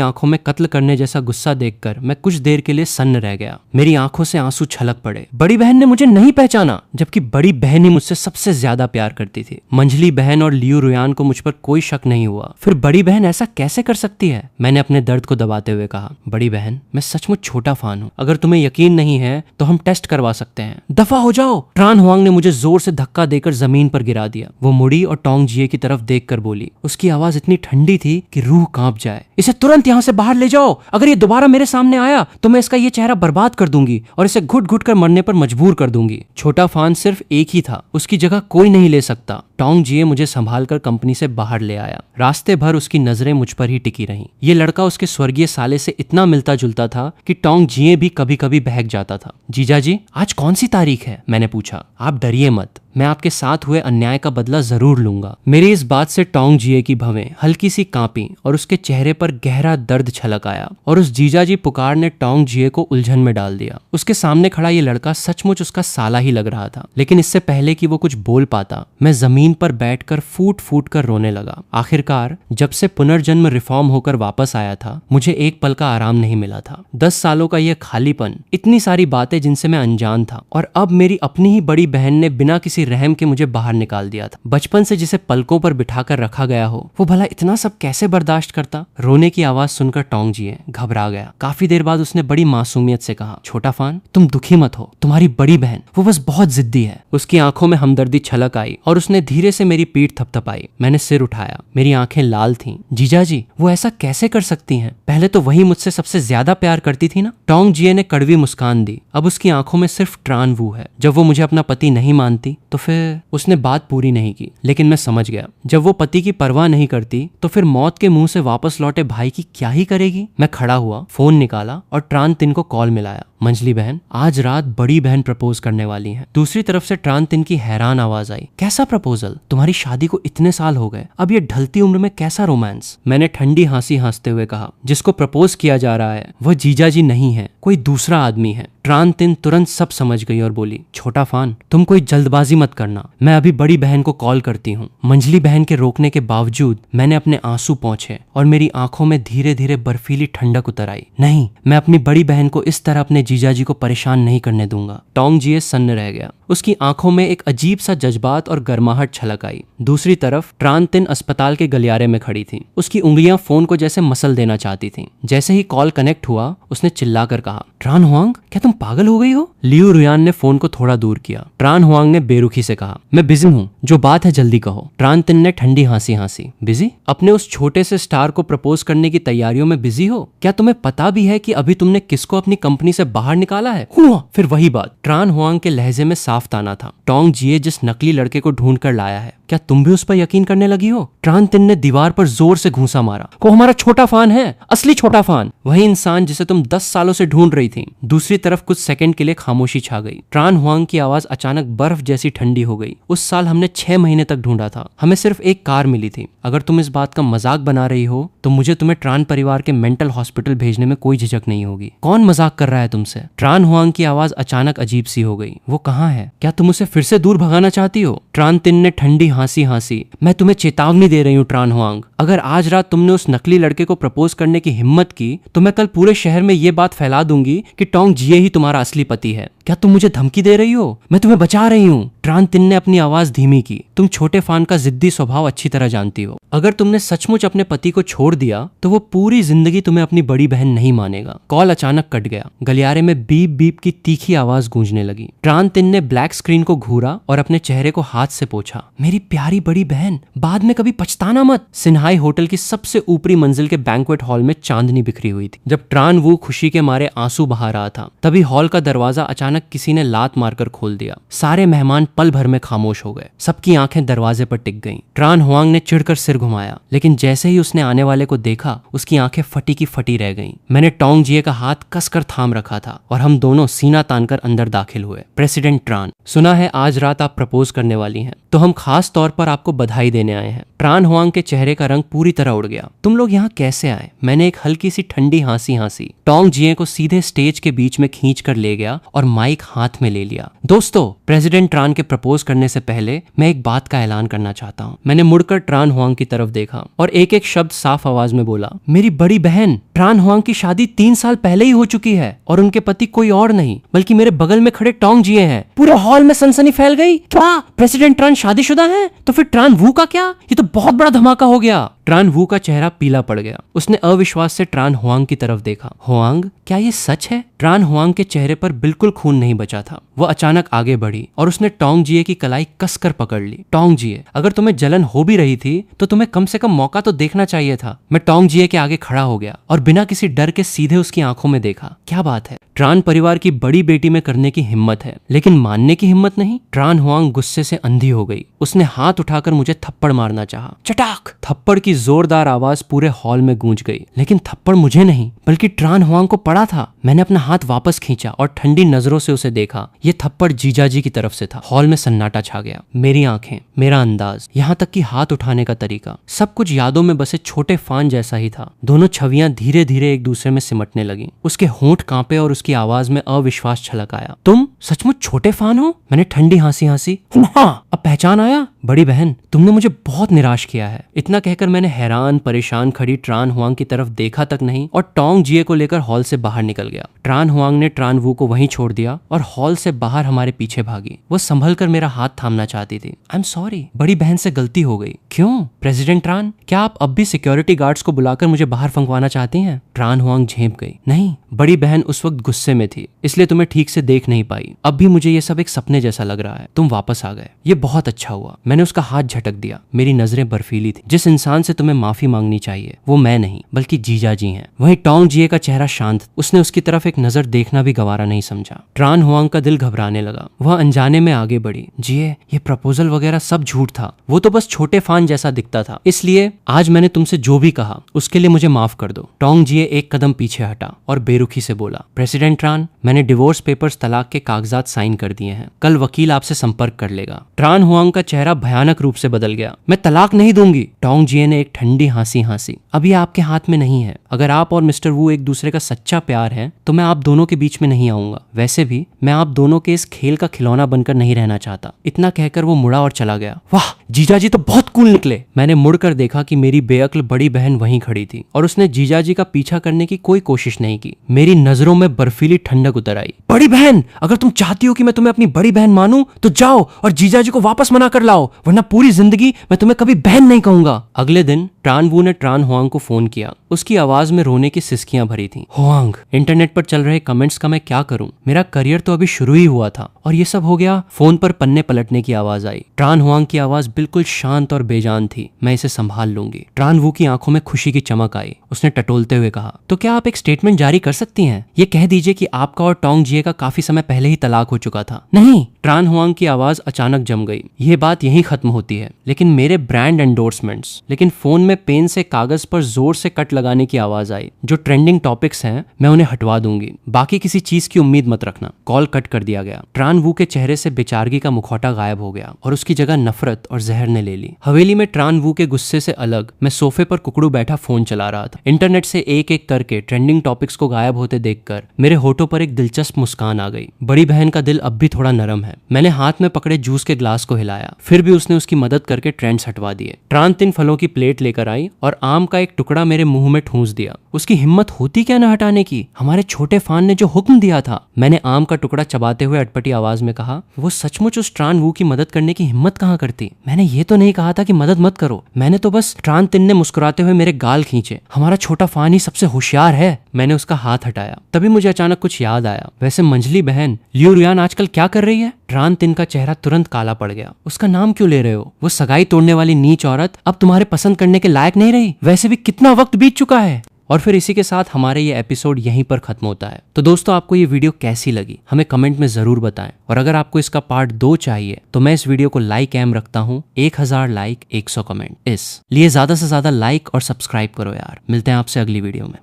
आंखों में कत्ल करने जैसा गुस्सा देखकर मैं कुछ देर के लिए सन्न रह गया। मेरी आंखों से आंसू छलक पड़े। बड़ी बहन ने मुझे नहीं पहचाना, जबकि बड़ी बहन ही मुझसे सबसे ज्यादा प्यार करती थी। मंजली बहन और लियू रुयान को मुझ पर कोई शक नहीं हुआ। फिर बड़ी बहन ऐसा कैसे कर सकती है? मैंने अपने दर्द को दबाते हुए कहा। बड़ी बहन, मैं सचमुच छोटा फान हूँ। अगर तुम्हें यकीन नहीं है तो हम टेस्ट करवा सकते हैं। दफा हो जाओ। ट्रान हुआंग ने मुझे जोर से धक्का देकर जमीन पर गिरा दिया। वो मुड़ी और टोंग जिए की तरफ देखकर बोली। उसकी आवाज इतनी ठंडी थी कि रूह कांप जाए। इसे तुरंत यहाँ से बाहर ले जाओ। अगर ये दोबारा मेरे सामने आया तो मैं इसका ये चेहरा बर्बाद कर दूंगी और इसे घुट घुट कर मरने पर मजबूर कर दूंगी। छोटा फान सिर्फ एक ही था, उसकी जगह कोई नहीं ले सकता। टोंग जिए मुझे संभालकर कंपनी से बाहर ले आया। रास्ते भर उसकी नजरें मुझ पर ही टिकी रहीं। ये लड़का उसके स्वर्गीय साले से इतना मिलता जुलता था कि टोंग जिए भी कभी कभी बहक जाता था। जीजाजी, आज कौन सी तारीख है? मैंने पूछा। आप डरिए मत, मैं आपके साथ हुए अन्याय का बदला जरूर लूंगा। मेरी इस बात से टोंग जिए की भवें हल्की सी कांपी और उसके चेहरे पर गहरा दर्द छलक आया और उस जीजाजी पुकार ने टोंग जिए को उलझन में डाल दिया। उसके सामने खड़ा ये लड़का सचमुच उसका साला ही लग रहा था, लेकिन इससे पहले कि वो कुछ बोल पाता मैं जमीन पर बैठकर फूट फूट कर रोने लगा। आखिरकार जब से पुनर्जन्म रिफॉर्म होकर वापस आया था, मुझे एक पल का आराम नहीं मिला था। 10 सालों का यह खालीपन, इतनी सारी बातें जिनसे मैं अनजान था, और अब मेरी अपनी ही बड़ी बहन ने बिना किसी रहम के मुझे बाहर निकाल दिया था। बचपन से जिसे पलकों पर बिठाकर रखा गया हो, वो भला इतना सब कैसे बर्दाश्त करता? रोने की आवाज सुनकर टोंग जिए घबरा गया। काफी देर बाद उसने बड़ी मासूमियत से कहा, छोटा फान, तुम दुखी मत हो। तुम्हारी बड़ी बहन वो बस बहुत जिद्दी है। उसकी आंखों में हमदर्दी छलक आई और उसने धीरे से मेरी पीठ थपथपाई। मैंने सिर उठाया। मेरी आंखें लाल थीं। जीजाजी, वो ऐसा कैसे कर सकती हैं? पहले तो वही मुझसे सबसे ज्यादा प्यार करती थी ना। टोंग जिए ने कड़वी मुस्कान दी। अब उसकी आंखों में सिर्फ ट्रान वू है। जब वो मुझे अपना पति नहीं मानती तो फिर उसने बात पूरी नहीं की, लेकिन मैं समझ गया। जब वो पति की परवाह नहीं करती तो फिर मौत के मुंह से वापस लौटे भाई की क्या ही करेगी? मैं खड़ा हुआ, फोन निकाला और ट्रान तिन को कॉल मिलाया। मंजली बहन, आज रात बड़ी बहन प्रपोज करने वाली है। दूसरी तरफ से ट्रान तिन की हैरान आवाज आई, कैसा प्रपोजल? तुम्हारी शादी को इतने साल हो गए, अब ये ढलती उम्र में कैसा रोमांस? मैंने ठंडी हंसी हंसते हुए कहा, जिसको प्रपोज किया जा रहा है वह जीजाजी नहीं है, कोई दूसरा आदमी है। ट्रान तिन तुरंत सब समझ गई और बोली, छोटा फान, तुम कोई जल्दबाजी मत करना, मैं अभी बड़ी बहन को कॉल करती हूँ। मंजली बहन के रोकने के बावजूद मैंने अपने आंसू पोंछे और मेरी आंखों में धीरे धीरे बर्फीली ठंडक उतर आई। नहीं, मैं अपनी बड़ी बहन को इस तरह अपने जीजाजी को परेशान नहीं करने दूंगा। टोंग जिए सन्न रह गया। उसकी आंखों में एक अजीब सा जज्बात और गर्माहट छलक आई। दूसरी तरफ ट्रान तिन अस्पताल के गलियारे में खड़ी थी। उसकी उंगलियां फोन को जैसे मसल देना चाहती थीं। जैसे ही कॉल कनेक्ट हुआ, उसने चिल्लाकर कहा, ट्रान हुआंग, क्या तुम पागल हो गई हो? लियू रुयान ने फोन को थोड़ा दूर किया। ट्रान हुआंग ने बेरुखी से कहा, मैं बिजी हूँ, जो बात है जल्दी कहो। ट्रान तिन ने ठंडी हंसी हंसी, बिजी? अपने उस छोटे से स्टार को प्रपोज करने की तैयारियों में बिजी हो? क्या तुम्हें पता भी है कि अभी तुमने किसको अपनी कंपनी से बाहर निकाला है? हुआ फिर वही बात। ट्रान हुआंग के लहजे में साफ ताना था। टोंग जिए जिस नकली लड़के को ढूंढ कर लाया है क्या तुम भी उस पर यकीन करने लगी हो? ट्रान तिन ने दीवार पर जोर से घूंसा मारा। को हमारा छोटा फान है, असली छोटा फान, वही इंसान जिसे तुम 10 सालों से ढूंढ रही थी। दूसरी तरफ कुछ सेकंड के लिए खामोशी छा गई। ट्रान हुआंग की आवाज अचानक बर्फ जैसी ठंडी हो गई। उस साल हमने 6 महीने तक ढूंढा था, हमें सिर्फ एक कार मिली थी। अगर तुम इस बात का मजाक बना रही हो तो मुझे तुम्हें ट्रान परिवार के मेंटल हॉस्पिटल भेजने में कोई झिझक नहीं होगी। कौन मजाक कर रहा है तुमसे? ट्रान हुआंग की आवाज अचानक अजीब सी हो गई। वो कहाँ है? क्या तुम उसे फिर से दूर भगाना चाहती हो? ट्रान तिन ने ठंडी हंसी हंसी। मैं तुम्हें चेतावनी दे रही हूँ ट्रान हुआंग, अगर आज रात तुमने उस नकली लड़के को प्रपोज करने की हिम्मत की तो मैं कल पूरे शहर में ये बात फैला दूंगी कि टोंग जिए ही तुम्हारा असली पति है। क्या तुम मुझे धमकी दे रही हो? मैं तुम्हें बचा रही हूँ। ट्रान तिन ने अपनी आवाज धीमी की। तुम छोटे फान का जिद्दी स्वभाव अच्छी तरह जानती हो। अगर तुमने सचमुच अपने पति को छोड़ दिया तो वो पूरी जिंदगी तुम्हें अपनी बड़ी बहन नहीं मानेगा। कॉल अचानक कट गया। गलियारे में बीप बीप की तीखी आवाज गूंजने लगी। ट्रान तिन ने ब्लैक स्क्रीन को घूरा और अपने चेहरे को हाथ से पोंछा। मेरी प्यारी बड़ी बहन, बाद में कभी पछताना मत। सिन्हाई होटल की सबसे ऊपरी मंजिल के बैंक्वेट हॉल में चांदनी बिखरी हुई थी। जब ट्रान वू खुशी के मारे आंसू बहा रहा था तभी हॉल का दरवाजा अचानक किसी ने लात मारकर खोल दिया। सारे मेहमान पल भर में खामोश हो गए। सबकी आंखें दरवाजे पर टिक गईं। ट्रान हुआंग ने चिढ़कर सिर घुमाया, लेकिन जैसे ही उसने आने वाले को देखा उसकी आंखें फटी की फटी रह गईं। मैंने टोंग जिए का हाथ कसकर थाम रखा था और हम दोनों सीना तानकर अंदर दाखिल हुए। प्रेसिडेंट ट्रान, सुना है आज रात आप प्रपोज करने वाली हैं, तो हम खास तौर पर आपको बधाई देने आए हैं। ट्रान हुआंग के चेहरे का रंग पूरी तरह उड़ गया। तुम लोग यहाँ कैसे आए? मैंने एक हल्की सी ठंडी हंसी हंसी। टोंग जिए को सीधे स्टेज के बीच में खींच कर ले गया और माइक हाथ में ले लिया। दोस्तों, प्रेसिडेंट ट्रान के प्रपोज करने से पहले मैं एक बात का ऐलान करना चाहता हूँ। मैंने मुड़कर ट्रान हुआंग की तरफ देखा और एक एक शब्द साफ आवाज में बोला। मेरी बड़ी बहन ट्रान हुआंग की शादी 3 साल पहले ही हो चुकी है और उनके पति कोई और नहीं बल्कि मेरे बगल में खड़े टोंग जिए हैं। पूरे हॉल में सनसनी फैल गई। क्या प्रेसिडेंट ट्रान शादीशुदा है? तो फिर ट्रान वू का क्या? ये तो बहुत बड़ा धमाका हो गया। ट्रान वू का चेहरा पीला पड़ गया। उसने अविश्वास से ट्रान हुआंग की तरफ देखा। हुआंग, क्या ये सच है? ट्रान हुआंग के चेहरे पर बिल्कुल खून नहीं बचा था। वो अचानक आगे बढ़ी और उसने टोंग जिए की कलाई कसकर पकड़ ली। टोंग जिए, अगर तुम्हें जलन हो भी रही थी तो तुम्हें कम से कम मौका तो देखना चाहिए था। मैं टोंग जिए के आगे खड़ा हो गया और बिना किसी डर के सीधे उसकी आंखों में देखा। क्या बात है? ट्रान परिवार की बड़ी बेटी में करने की हिम्मत है लेकिन मानने की हिम्मत नहीं। ट्रान हुआंग गुस्से से अंधी हो गई। उसने हाथ उठाकर मुझे थप्पड़ मारना चाहा। चटाक! थप्पड़ की जोरदार आवाज पूरे हॉल में गूंज गई, लेकिन थप्पड़ मुझे नहीं बल्कि ट्रान हुआंग को पड़ा था। मैंने अपना हाथ वापस खींचा और ठंडी नजरों से उसे देखा। ये थप्पड़ जीजाजी की तरफ से था। हॉल में सन्नाटा छा गया। मेरी आंखें, मेरा अंदाज, यहाँ तक कि हाथ उठाने का तरीका, सब कुछ यादों में बसे छोटे फान जैसा ही था। दोनों छवियां धीरे धीरे एक दूसरे में सिमटने लगी। उसके होंठ कांपे और उसकी आवाज में अविश्वास छलक आया। तुम सचमुच छोटे फान हो? मैंने ठंडी हंसी हंसी। हाँ, अब पहचान आया? बड़ी बहन, तुमने मुझे बहुत निराश किया है। इतना कहकर मैंने हैरान परेशान खड़ी ट्रान हुआंग की तरफ देखा तक नहीं और टोंग जिए को लेकर हॉल से बाहर निकल गया। ट्रान हुआंग ने ट्रान वू को वहीं छोड़ दिया और हॉल से बाहर हमारे पीछे भागी। वो संभल कर मेरा हाथ थामना चाहती थी। आई एम सॉरी, बड़ी बहन से गलती हो गई। क्यों प्रेसिडेंट ट्रान, क्या आप अब भी सिक्योरिटी गार्ड्स को बुलाकर मुझे बाहर फंकवाना चाहती हैं? ट्रान हुआंग झेंप गई। नहीं, बड़ी बहन उस वक्त गुस्से में थी इसलिए तुम्हें ठीक से देख नहीं पाई। अब भी मुझे ये सब एक सपने जैसा लग रहा है। तुम वापस आ गए, ये बहुत अच्छा हुआ। मैंने उसका हाथ झटक दिया। मेरी नजरें बर्फीली थी। जिस इंसान से तुम्हें माफी मांगनी चाहिए वो मैं नहीं बल्कि जीजा जी हैं। वहीं टोंग जिए का चेहरा शांत। उसने उसकी तरफ एक नजर देखना भी गवारा नहीं समझा। ट्रान हुआंग का दिल घबराने लगा। वह अनजाने में आगे बढ़ी। जिए, ये प्रपोजल वगैरह सब झूठ था। वो तो बस छोटे फान जैसा दिखता था। इसलिए आज मैंने तुमसे जो भी कहा उसके लिए मुझे माफ कर दो। टोंग जिए एक कदम पीछे हटा और बेरुखी से बोला। प्रेसिडेंट ट्रान, मैंने डिवोर्स पेपर्स, तलाक के कागजात साइन कर दिए हैं। कल वकील आपसे संपर्क कर लेगा। ट्रान हुआंग का चेहरा भयानक रूप से बदल गया। मैं तलाक नहीं दूंगी। टोंग जिए ने एक ठंडी हंसी हंसी। अब ये आपके हाथ में नहीं है। अगर आप और मिस्टर वू एक दूसरे का सच्चा प्यार है तो मैं आप दोनों के बीच में नहीं आऊंगा। वैसे भी मैं आप दोनों के इस खेल का खिलौना बनकर नहीं रहना चाहता। इतना कहकर वो मुड़ा और चला गया। वाह, जीजाजी तो बहुत कूल निकले। मैंने मुड़कर देखा कि मेरी बेअक्ल बड़ी बहन वहीं खड़ी थी और उसने जीजाजी का पीछा करने की कोई कोशिश नहीं की। मेरी नजरों में बर्फीली ठंडक उतर आई। बड़ी बहन, अगर तुम चाहती हो कि मैं तुम्हें अपनी बड़ी बहन मानूं तो जाओ और जीजाजी को वापस मना कर लाओ, वरना पूरी जिंदगी मैं तुम्हें कभी बहन नहीं कहूंगा। अगले दिन ट्रान वू ने ट्रान हुआंग को फोन किया। उसकी आवाज में रोने की सिसकियां भरी थी। हुआंग, इंटरनेट पर चल रहे कमेंट्स का मैं क्या करूं? मेरा करियर तो अभी शुरू ही हुआ था और ये सब हो गया। फोन पर पन्ने पलटने की आवाज आई। ट्रान हुआंग की आवाज बिल्कुल शांत और बेजान थी। मैं इसे संभाल लूंगी। ट्रान वू की आंखों में खुशी की चमक आई। उसने टटोलते हुए कहा, तो क्या आप एक स्टेटमेंट जारी कर सकती हैं? ये कह दीजिए कि आपका और टोंग जिए का काफी समय पहले ही तलाक हो चुका था। नहीं, ट्रान हुआंग की आवाज अचानक जम गई। ये बात यहीं खत्म होती है, लेकिन मेरे ब्रांड एंडोर्समेंट्स। लेकिन फोन में पेन से कागज पर जोर से कट लगाने की आवाज आई। जो ट्रेंडिंग टॉपिक्स हैं मैं उन्हें हटवा दूंगी, बाकी किसी चीज की उम्मीद मत रखना। कॉल कट कर दिया गया। ट्रान वू के चेहरे से बेचारगी का मुखौटा गायब हो गया और उसकी जगह नफरत और जहर ने ले ली। हवेली में ट्रान वू के गुस्से से अलग मैं सोफे पर कुकड़ू बैठा फोन चला रहा था। इंटरनेट से एक एक करके ट्रेंडिंग टॉपिक्स को गायब होते देखकर मेरे होठों पर एक दिलचस्प मुस्कान आ गई। बड़ी बहन का दिल अब भी थोड़ा नरम है। मैंने हाथ में पकड़े जूस के ग्लास को हिलाया, फिर भी उसने उसकी मदद करके ट्रेंड्स हटवा दिए। ट्रान 3 फलों की प्लेट लेकर आई और आम का एक टुकड़ा मेरे मुंह में ठूंस दिया। उसकी हिम्मत होती क्या न हटाने की, हमारे छोटे फान ने जो हुक्म दिया था। मैंने आम का टुकड़ा चबाते हुए अटपटी आवाज में कहा, वो सचमुच उस ट्रान वू की मदद करने की हिम्मत कहाँ करती? मैंने ये तो नहीं कहा था कि मदद मत करो। मैंने तो बस ट्रान 3 ने मुस्कुराते हुए मेरे गाल खींचे। हमारा छोटा फान ही सबसे होशियार है। मैंने उसका हाथ हटाया। तभी मुझे अचानक कुछ याद आया। वैसे मंजली बहन लियू रुयान आजकल क्या कर रही है? ट्रान 3 का चेहरा तुरंत काला पड़ गया। उसका नाम क्यों ले रहे हो? वो सगाई तोड़ने वाली नीच औरत अब तुम्हारे पसंद करने के लायक नहीं रही। वैसे भी कितना वक्त बीत चुका है। और फिर इसी के साथ हमारे ये एपिसोड यहीं पर खत्म होता है। तो दोस्तों, आपको ये वीडियो कैसी लगी हमें कमेंट में जरूर बताएं। और अगर आपको इसका पार्ट 2 चाहिए तो मैं इस वीडियो को लाइक एम रखता हूँ। 1000 लाइक 100 कमेंट। इस लिए ज्यादा से ज्यादा लाइक और सब्सक्राइब करो यार। मिलते हैं आपसे अगली वीडियो में।